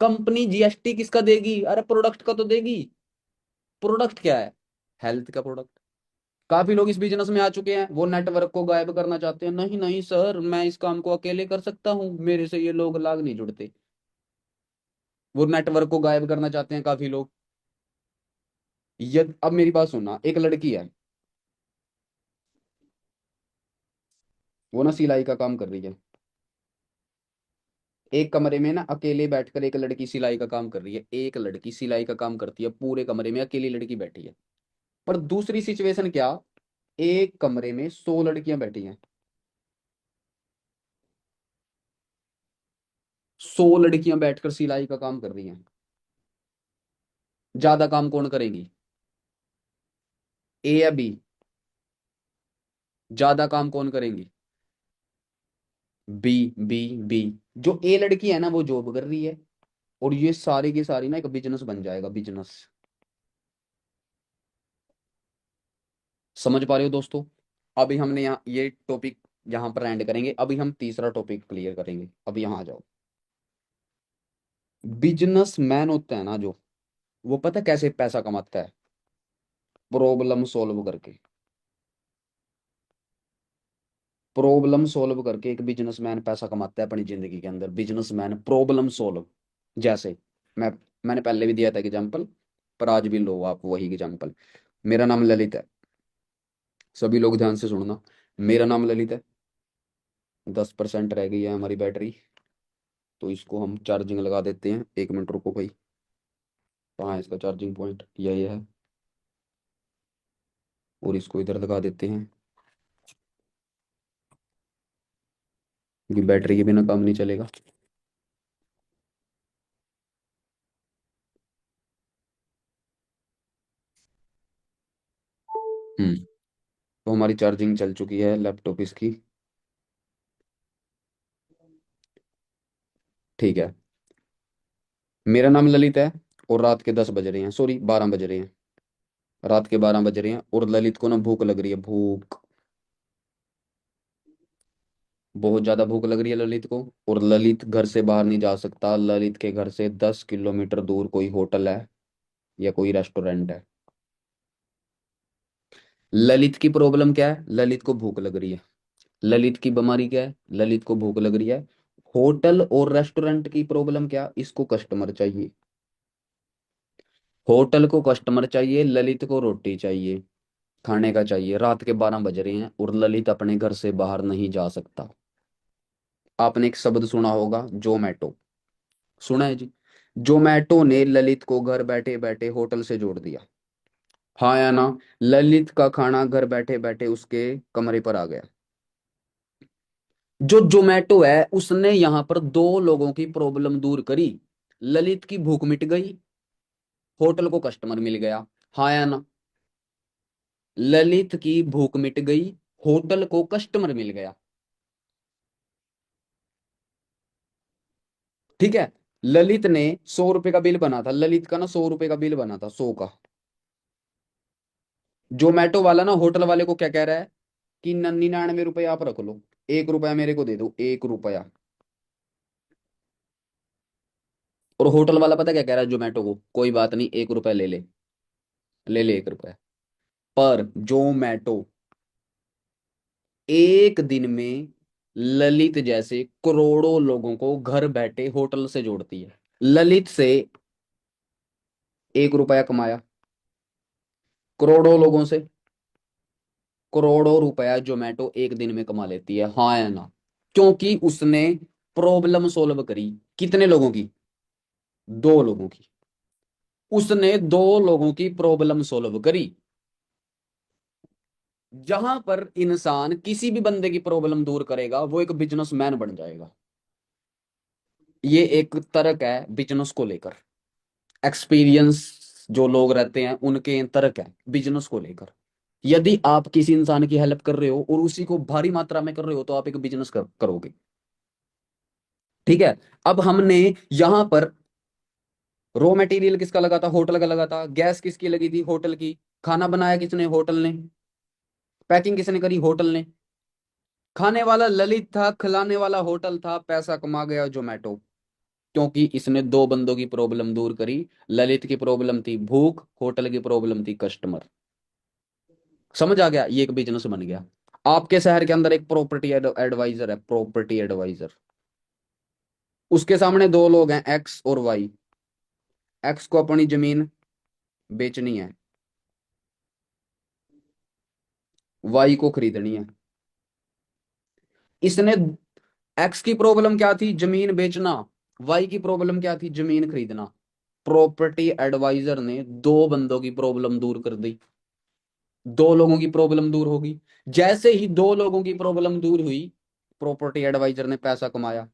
कंपनी जीएसटी किसका देगी? अरे प्रोडक्ट का तो देगी। प्रोडक्ट क्या है? हेल्थ का प्रोडक्ट। काफी लोग इस बिजनेस में आ चुके हैं, वो नेटवर्क को गायब करना चाहते हैं। नहीं नहीं सर, मैं इस काम को अकेले कर सकता हूँ, मेरे से ये लोग लाग नहीं जुड़ते। वो नेटवर्क को गायब करना चाहते हैं काफी लोग। अब मेरी बात सुनना, एक लड़की है, वो ना सिलाई का काम कर रही है। एक कमरे में ना अकेले बैठकर एक लड़की सिलाई का काम कर रही है। एक लड़की सिलाई का काम करती है, पूरे कमरे में अकेली लड़की बैठी है। पर दूसरी सिचुएशन क्या? एक कमरे में 100 लड़कियां बैठी हैं। 100 लड़कियां बैठकर सिलाई का काम कर रही हैं। ज्यादा काम कौन करेगी? ए या बी? ज्यादा काम कौन करेंगी? बी। बी। बी। जो ए लड़की है ना, वो जॉब कर रही है। और ये सारी की सारी ना एक बिजनेस बन जाएगा, बिजनेस। समझ पा रहे हो दोस्तों? अभी हमने यहाँ ये टॉपिक यहाँ पर एंड करेंगे। अभी हम तीसरा टॉपिक क्लियर करेंगे। अभी यहाँ आ जाओ। बिजनेस मैन होता है ना जो, वो पता कैसे पैसा कमाता है? प्रॉब्लम सॉल्व करके। प्रॉब्लम सॉल्व करके एक बिजनेसमैन पैसा कमाता है अपनी जिंदगी के अंदर। Businessman problem solve. जैसे मैं मैंने पहले भी दिया था एग्जांपल, पर आज भी लो आप वही एग्जांपल। मेरा नाम ललित है। सभी लोग ध्यान से सुनना। मेरा नाम ललित है। 10% रह गई है हमारी बैटरी, तो इसको हम चार्जिंग लगा देते हैं। 1 मिनट रुको भाई। कहाँ है इसका चार्जिंग पॉइंट? यही है। और इसको इधर लगा देते हैं, क्योंकि बैटरी के बिना काम नहीं चलेगा। हम्म। तो हमारी चार्जिंग चल चुकी है लैपटॉप इसकी। ठीक है। मेरा नाम ललित है और रात के 10 बज रहे हैं, सॉरी 12 बज रहे हैं। रात के 12 बज रहे हैं और ललित को ना भूख लग रही है, भूख। बहुत ज्यादा भूख लग रही है ललित को। और ललित घर से बाहर नहीं जा सकता। ललित के घर से 10 किलोमीटर दूर कोई होटल है या कोई रेस्टोरेंट है। ललित की प्रॉब्लम क्या है? ललित को भूख लग रही है। ललित की बीमारी क्या है? ललित को भूख लग रही है। होटल और रेस्टोरेंट की प्रॉब्लम क्या? इसको कस्टमर चाहिए। होटल को कस्टमर चाहिए, ललित को रोटी चाहिए, खाने का चाहिए। रात के 12 बज रहे हैं और ललित अपने घर से बाहर नहीं जा सकता। आपने एक शब्द सुना होगा, जोमैटो। सुना है जी? जोमैटो ने ललित को घर बैठे बैठे होटल से जोड़ दिया। हाँ या ना? ललित का खाना घर बैठे बैठे उसके कमरे पर आ गया। जो जोमैटो है उसने यहां पर 2 लोगों की प्रॉब्लम दूर करी। ललित की भूख मिट गई, होटल को कस्टमर मिल गया। हाँ या ना? ललित की भूख मिट गई, होटल को कस्टमर मिल गया। ठीक है। ललित ने 100 रुपए का बिल बना था, ललित का ना 100 रुपए का बिल बना था, 100 का। जोमेटो वाला ना होटल वाले को क्या कह रहा है कि 99 रुपए आप रख लो, 1 रुपया मेरे को दे दो, 1 रुपया। और होटल वाला पता क्या कह रहा है जोमेटो को? कोई बात नहीं, 1 रुपया ले ले, ले ले 1 रुपया। पर जोमेटो एक दिन में ललित जैसे करोड़ों लोगों को घर बैठे होटल से जोड़ती है। ललित से 1 रुपया कमाया, करोड़ों लोगों से करोड़ों रुपया जोमेटो एक दिन में कमा लेती है। हाँ या ना? क्योंकि उसने प्रॉब्लम सोल्व करी। कितने लोगों की? दो लोगों की। उसने दो लोगों की प्रॉब्लम सॉल्व करी। जहां पर इंसान किसी भी बंदे की प्रॉब्लम दूर करेगा वो एक बिजनेसमैन बन जाएगा। ये एक तर्क है बिजनेस को लेकर। एक्सपीरियंस जो लोग रहते हैं उनके तर्क है बिजनेस को लेकर। यदि आप किसी इंसान की हेल्प कर रहे हो और उसी को भारी मात्रा में कर रहे हो तो आप एक बिजनेस करोगे। ठीक है। अब हमने यहां पर रॉ मटेरियल किसका लगा था? होटल का लगा था। गैस किसकी लगी थी? होटल की। खाना बनाया किसने? होटल ने। पैकिंग किसने करी? होटल ने। खाने वाला ललित था, खिलाने वाला होटल था। पैसा कमा गया जोमेटो, क्योंकि इसने दो बंदों की प्रॉब्लम दूर करी। ललित की प्रॉब्लम थी भूख, होटल की प्रॉब्लम थी कस्टमर। समझ आ गया? ये एक बिजनेस बन गया। आपके शहर के अंदर एक प्रॉपर्टी एडवाइजर है, प्रॉपर्टी एडवाइजर। उसके सामने दो लोग हैं, एक्स और वाई। एक्स को अपनी जमीन बेचनी है, वाई को खरीदनी है। इसने एक्स की प्रॉब्लम क्या थी? जमीन बेचना। वाई की प्रॉब्लम क्या थी? जमीन खरीदना। प्रॉपर्टी एडवाइजर ने दो बंदों की प्रॉब्लम दूर कर दी। दो लोगों की प्रॉब्लम दूर होगी। जैसे ही दो लोगों की प्रॉब्लम दूर हुई, प्रॉपर्टी एडवाइजर ने पैसा कमाया।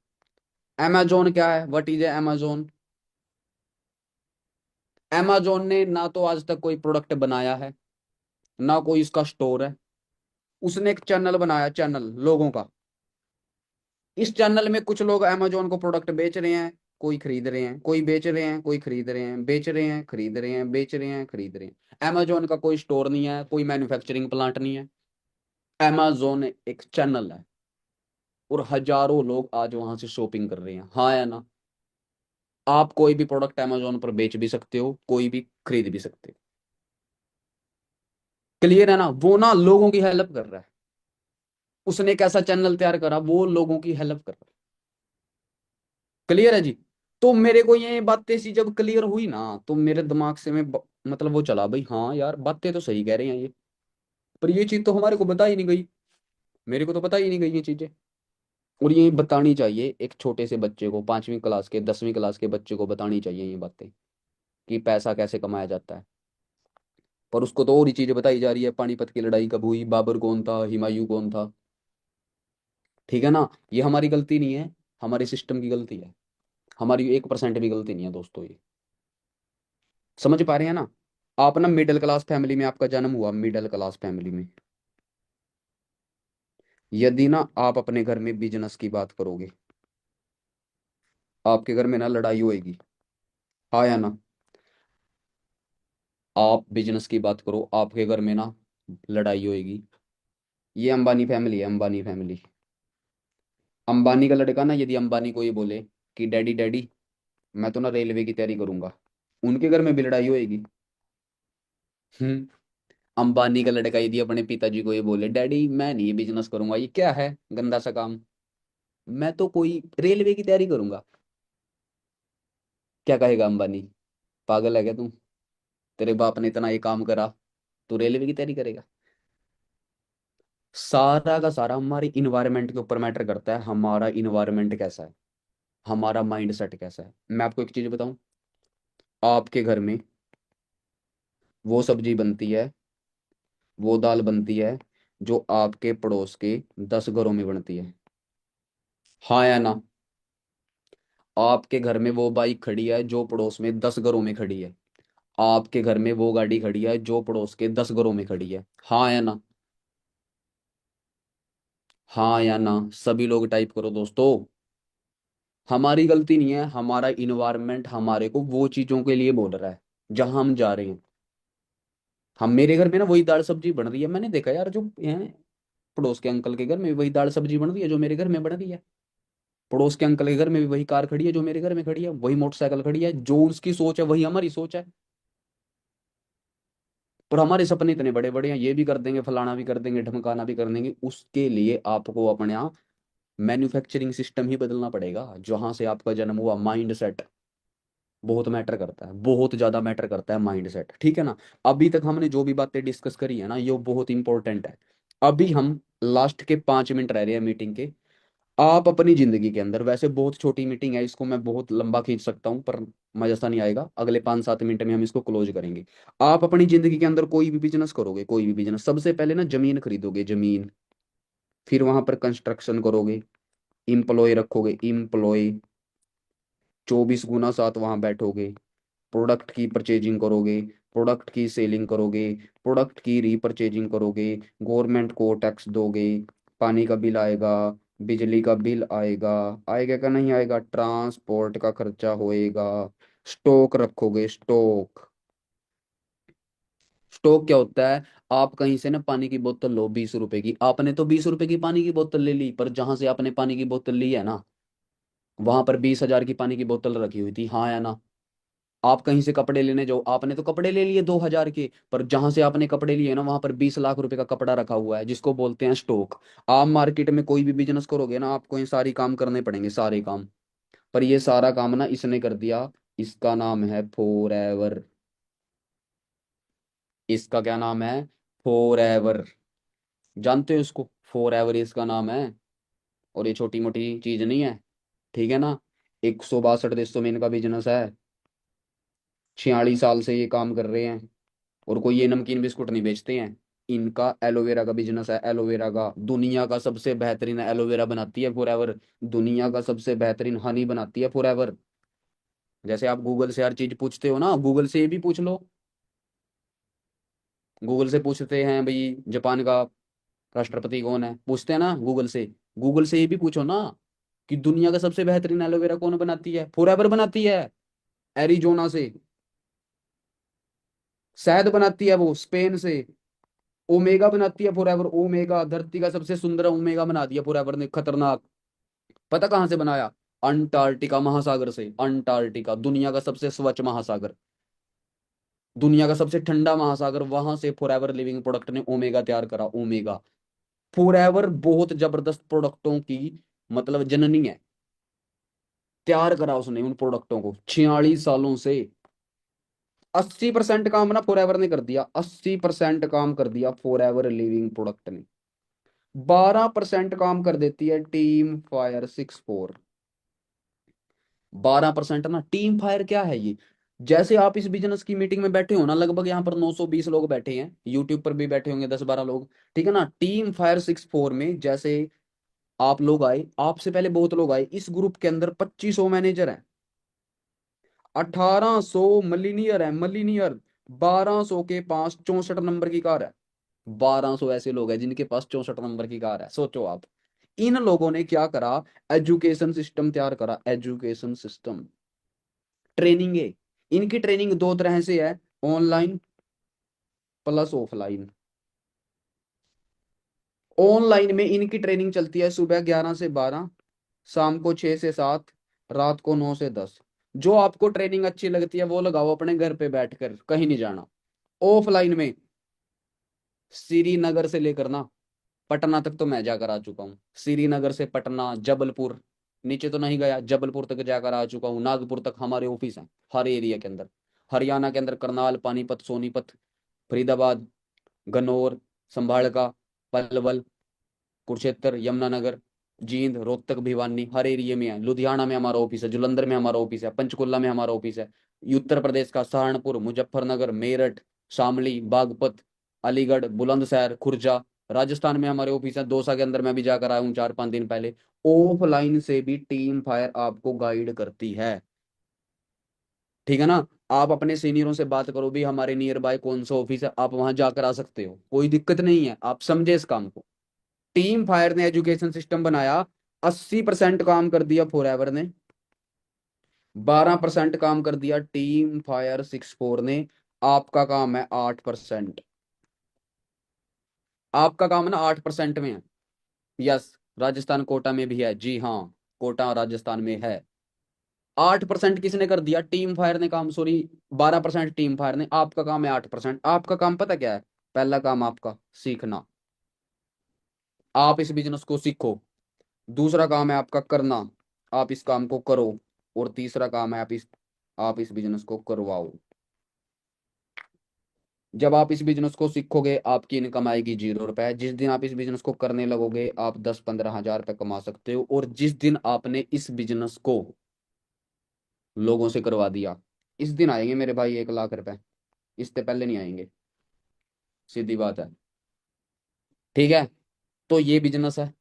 amazon क्या है? What is amazon? amazon ने ना तो आज तक कोई प्रोडक्ट बनाया है, ना कोई इसका स्टोर है। उसने एक चैनल बनाया, चैनल लोगों का। इस चैनल में कुछ लोग amazon को प्रोडक्ट बेच रहे हैं, कोई खरीद रहे हैं, कोई बेच रहे हैं, कोई खरीद रहे हैं, बेच रहे हैं, खरीद रहे हैं, बेच रहे हैं, खरीद रहे हैं। amazon का कोई स्टोर नहीं है, कोई मैन्युफैक्चरिंग प्लांट नहीं है। amazon एक चैनल है और हजारों लोग आज वहां से शॉपिंग कर रहे हैं। हाँ या ना? आप कोई भी प्रोडक्ट amazon पर बेच भी सकते हो, कोई भी खरीद भी सकते हो। क्लियर है ना? वो ना लोगों की हेल्प कर रहा है। उसने एक ऐसा चैनल तैयार करा, वो लोगों की हेल्प कर रहा है। क्लियर है जी? तो मेरे को ये बातें सी जब क्लियर हुई ना, तो मेरे दिमाग से मतलब वो चला भाई, हाँ यार बातें तो सही कह रहे हैं ये। पर ये चीज तो हमारे को बता ही नहीं गई। मेरे को तो पता ही नहीं गई ये चीजें। और ये बतानी चाहिए एक छोटे से बच्चे को, 5वीं क्लास के, 10वीं क्लास के बच्चे को बतानी चाहिए ये बातें, कि पैसा कैसे कमाया जाता है। पर उसको तो और ही चीजें बताई जा रही है। पानीपत की लड़ाई कब हुई, बाबर कौन था, हुमायूं कौन था। ठीक है ना? ये हमारी गलती नहीं है, हमारे सिस्टम की गलती है। हमारी 1% भी गलती नहीं है दोस्तों ये। समझ पा रहे हैं ना? आप ना मिडिल क्लास फैमिली में आपका जन्म हुआ, मिडिल क्लास फैमिली में। यदि ना आप अपने घर में बिजनेस की बात करोगे, आपके घर में ना लड़ाई होएगी। हाँ या ना? आप बिजनेस की बात करो, आपके घर में ना लड़ाई होएगी। ये अंबानी फैमिली है, अंबानी फैमिली। अंबानी का लड़का ना, यदि अंबानी को ये बोले कि डैडी डैडी मैं तो ना रेलवे की तैयारी करूंगा, उनके घर में भी लड़ाई होएगी। हम्म। अंबानी का लड़का यदि अपने पिताजी को ये बोले डैडी मैं नहीं ये बिजनेस करूंगा, ये क्या है गंदा सा काम, मैं तो कोई रेलवे की तैयारी करूंगा, क्या कहेगा अंबानी? पागल है क्या तू? तेरे बाप ने इतना ये काम करा, तू रेलवे की तैयारी करेगा? सारा का सारा हमारी इन्वायरमेंट के ऊपर मैटर करता है। हमारा इन्वायरमेंट कैसा है, हमारा माइंड सेट कैसा है। मैं आपको एक चीज बताऊं, आपके घर में वो सब्जी बनती है, वो दाल बनती है जो आपके पड़ोस के 10 घरों में बनती है। हाँ या ना? आपके घर में वो बाइक खड़ी है जो पड़ोस में 10 घरों में खड़ी है। आपके घर में वो गाड़ी खड़ी है जो पड़ोस के 10 घरों में खड़ी है। हाँ या ना? हाँ या ना? सभी लोग टाइप करो दोस्तों। हमारी गलती नहीं है, हमारा इन्वायरमेंट हमारे को वो चीजों के लिए बोल रहा है जहां हम जा रहे हैं। हम, मेरे घर में ना वही दाल सब्जी बन रही है, मैंने देखा यार जो है पड़ोस के अंकल के घर में भी वही दाल सब्जी बन रही है जो मेरे घर में बन रही है। पड़ोस के अंकल के घर में भी वही कार खड़ी है जो मेरे घर में खड़ी है, वही मोटरसाइकिल खड़ी है। जो उसकी सोच है वही हमारी सोच है। पर हमारे सपने इतने बड़े बड़े हैं, ये भी कर देंगे, फलाना भी कर देंगे, ढमकाना भी कर देंगे। उसके लिए आपको अपने यहाँ मैन्युफैक्चरिंग सिस्टम ही बदलना पड़ेगा। जहां से आपका जन्म हुआ, माइंड सेट बहुत मैटर करता है, बहुत ज्यादा मैटर करता है माइंड सेट। ठीक है ना? अभी तक हमने जो भी बातें डिस्कस करी है ना, ये बहुत इंपॉर्टेंट है। अभी हम लास्ट के 5 मिनट रह रहे हैं मीटिंग के। आप अपनी जिंदगी के अंदर, वैसे बहुत छोटी मीटिंग है, इसको मैं बहुत लंबा खींच सकता हूँ पर मजा सा नहीं आएगा, अगले 5-7 मिनट में हम इसको क्लोज करेंगे। आप अपनी जिंदगी के अंदर कोई भी बिजनेस करोगे, कोई भी बिजनेस, सबसे पहले ना जमीन खरीदोगे, जमीन। फिर वहां पर कंस्ट्रक्शन करोगे, इम्प्लॉय रखोगे, इम्प्लॉय 24x7 वहां बैठोगे, प्रोडक्ट की परचेजिंग करोगे, प्रोडक्ट की सेलिंग करोगे, प्रोडक्ट की रीपरचेजिंग करोगे, गवर्नमेंट को टैक्स दोगे, पानी का बिल आएगा, बिजली का बिल आएगा, आएगा का नहीं आएगा, ट्रांसपोर्ट का खर्चा होएगा, स्टॉक रखोगे, स्टॉक। स्टॉक क्या होता है? आप कहीं से ना पानी की बोतल लो 20 रुपए की, आपने तो 20 रुपए की पानी की बोतल ले ली, पर जहां से आपने पानी की बोतल ली है ना, वहां पर 20,000 की पानी की बोतल रखी हुई थी, हाँ या ना? आप कहीं से कपड़े लेने जाओ, आपने तो कपड़े ले लिए 2,000 के, पर जहां से आपने कपड़े लिए ना, वहां पर 20 लाख रुपए का कपड़ा रखा हुआ है, जिसको बोलते हैं स्टॉक। आप मार्केट में कोई भी बिजनेस करोगे ना, आपको ये सारी काम करने पड़ेंगे, सारे काम। पर ये सारा काम ना इसने कर दिया, इसका नाम है फॉर एवर। इसका क्या नाम है? For ever. जानते हो इसको? फॉर एवर इसका नाम है। और ये छोटी मोटी चीज नहीं है, ठीक है ना? 162 देशों में इनका बिजनेस है, 46 साल से ये काम कर रहे हैं। और कोई ये नमकीन बिस्कुट नहीं बेचते हैं, इनका एलोवेरा का बिजनेस है, एलोवेरा का। दुनिया का सबसे बेहतरीन एलोवेरा बनाती है फॉरएवर। दुनिया का सबसे बेहतरीन हनी बनाती है फॉरएवर। जैसे आप गूगल से हर चीज पूछते हो ना, गूगल से ये भी पूछ लो। गूगल से पूछते हैं भाई जापान का राष्ट्रपति कौन है, पूछते हैं ना गूगल से। गूगल से ये भी पूछो ना कि दुनिया का सबसे बेहतरीन एलोवेरा कौन बनाती है? फॉरएवर बनाती है, एरिजोना से। शहद बनाती है वो स्पेन से। ओमेगा बनाती है फॉरएवर, ओमेगा, धरती का सबसे सुंदर ओमेगा बना दिया फॉरएवर ने, खतरनाक। पता कहाँ से बनाया? अंटार्कटिका महासागर से। अंटार्कटिका दुनिया का सबसे स्वच्छ महासागर, दुनिया का सबसे ठंडा महासागर, वहां से फॉरएवर लिविंग प्रोडक्ट ने ओमेगा तैयार करा, ओमेगा। फॉरएवर बहुत जबरदस्त प्रोडक्टों की मतलब जननी है। तैयार करा उसने उन प्रोडक्टों को 46 सालों से। 80% काम ना फॉरएवर ने कर दिया, 80% काम कर दिया फॉरएवर लिविंग प्रोडक्ट ने। 12% काम कर देती है टीम फायर 64। 12% ना। टीम फायर क्या है ये? जैसे आप इस बिजनेस की मीटिंग में बैठे हो ना, लगभग यहाँ पर 920 लोग बैठे हैं, यूट्यूब पर भी बैठे होंगे 10-12 लोग, ठीक है ना? टीम फायर 64 में जैसे आप लोग आए, आपसे पहले बहुत लोग आए, इस ग्रुप के अंदर 2500 मैनेजर हैं, 1800 मलीनियर है, मलीनियर। 1200 के पास 64 नंबर की कार है। 1200 ऐसे लोग हैं जिनके पास 64 नंबर की कार है, सोचो आप। इन लोगों ने क्या करा? एजुकेशन सिस्टम तैयार करा, एजुकेशन सिस्टम। ट्रेनिंग है। इनकी ट्रेनिंग दो तरह से है, ऑनलाइन प्लस ऑफलाइन। ऑनलाइन में इनकी ट्रेनिंग चलती है सुबह 11 से 12, शाम को 6 से 7, रात को 9 से 10। जो आपको ट्रेनिंग अच्छी लगती है वो लगाओ अपने घर पे बैठकर, कहीं नहीं जाना। ऑफलाइन में श्रीनगर से लेकर ना पटना तक तो मैं जाकर आ चुका हूँ। श्रीनगर से पटना, जबलपुर, नीचे तो नहीं गया, जबलपुर तक जाकर आ चुका हूँ, नागपुर तक हमारे ऑफिस हैं हर एरिया के अंदर। हरियाणा के अंदर करनाल, पानीपत, सोनीपत, फरीदाबाद, गन्नौर, संभालका, पलवल, कुरुक्षेत्र, यमुनानगर, जींद, रोहतक, भिवानी, हर एरिया में है। लुधियाना में हमारा ऑफिस है, जालंधर में हमारा ऑफिस है, पंचकुला में हमारा ऑफिस है। उत्तर प्रदेश का सहारनपुर, मुजफ्फरनगर, मेरठ, शामली, बागपत, अलीगढ़, बुलंदशहर, खुर्जा। राजस्थान में हमारे ऑफिस है, दौसा के अंदर मैं भी जाकर आया हूँ 4-5 दिन पहले। ऑफलाइन से भी टीम फायर आपको गाइड करती है, ठीक है ना? आप अपने सीनियरों से बात करो भी हमारे नियर बाय कौन सा ऑफिस है, आप वहां जाकर आ सकते हो, कोई दिक्कत नहीं है, आप समझे इस काम को। टीम फायर ने एजुकेशन सिस्टम बनाया, 80% काम कर दिया फॉरएवर ने, 12% काम कर दिया टीम फायर 64 ने। आपका काम है 8%। आपका काम है ना 8% में है। यस, राजस्थान कोटा में भी है, जी हाँ, कोटा राजस्थान में है। 8% किसने कर दिया? टीम फायर ने काम, सॉरी, 12% टीम फायर ने। आपका काम है 8%। आपका काम पता क्या है? पहला काम आपका सीखना, आप इस बिजनेस को सीखो। दूसरा काम है आपका करना, आप इस काम को करो। और तीसरा काम है आप इस बिजनेस को करवाओ। जब आप इस बिजनेस को सीखोगे आपकी इनकम आएगी 0 रुपए। जिस दिन आप इस बिजनेस को करने लगोगे आप 10-15 हज़ार रुपए कमा सकते हो। और जिस दिन आपने इस बिजनेस को लोगों से करवा दिया, इस दिन आएंगे मेरे भाई 1 लाख रुपए, इससे पहले नहीं आएंगे। सीधी बात है। ठीक है, तो ये बिजनेस है।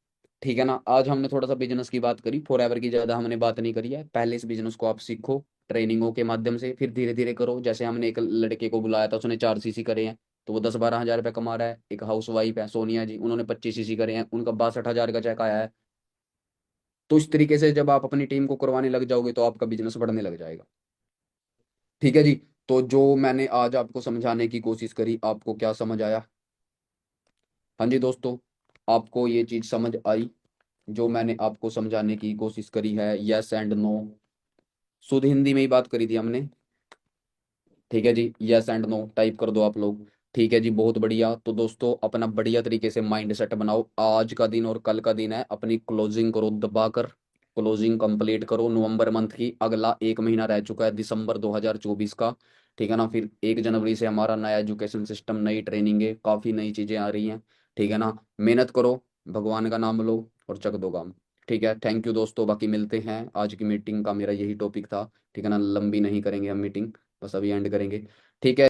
ठीक है ना, आज हमने थोड़ा सा बिजनेस की बात करी, फॉर की ज्यादा हमने बात नहीं करी है। पहले इस बिजनेस को आप सीखो ट्रेनिंगों के माध्यम से, फिर धीरे धीरे करो। जैसे हमने एक लड़के को बुलाया था, उसने 4 सीसी करे हैं, तो वो 10-12 हज़ार रुपये कमा रहा है। एक हाउस वाइफ है सोनिया जी, उन्होंने 25 सीसी करे हैं, उनका 62 हज़ार का चेक आया है। तो इस तरीके से जब आप अपनी टीम को करवाने लग जाओगे तो आपका बिजनेस बढ़ने लग जाएगा। ठीक है जी। तो जो मैंने आज आपको समझाने की कोशिश करी, आपको क्या समझ आया? हाँ जी दोस्तों, आपको ये चीज समझ आई जो मैंने आपको समझाने की कोशिश करी है? यस एंड नो, शुद्ध हिंदी में ही बात करी थी हमने। ठीक है जी, यस एंड नो टाइप कर दो आप लोग। ठीक है जी, बहुत बढ़िया। तो दोस्तों अपना बढ़िया तरीके से माइंड सेट बनाओ। आज का दिन और कल का दिन है, अपनी क्लोजिंग करो दबा कर, क्लोजिंग कंप्लीट करो नवंबर मंथ की। अगला 1 महीना रह चुका है दिसंबर 2024 का। ठीक है ना, फिर 1 जनवरी से हमारा नया एजुकेशन सिस्टम, नई ट्रेनिंग है, काफ़ी नई चीज़ें आ रही हैं। ठीक है ना, मेहनत करो, भगवान का नाम लो और चक दो काम। ठीक है, थैंक यू दोस्तों, बाकी मिलते हैं। आज की मीटिंग का मेरा यही टॉपिक था। ठीक है ना, लंबी नहीं करेंगे हम मीटिंग, बस अभी एंड करेंगे। ठीक है।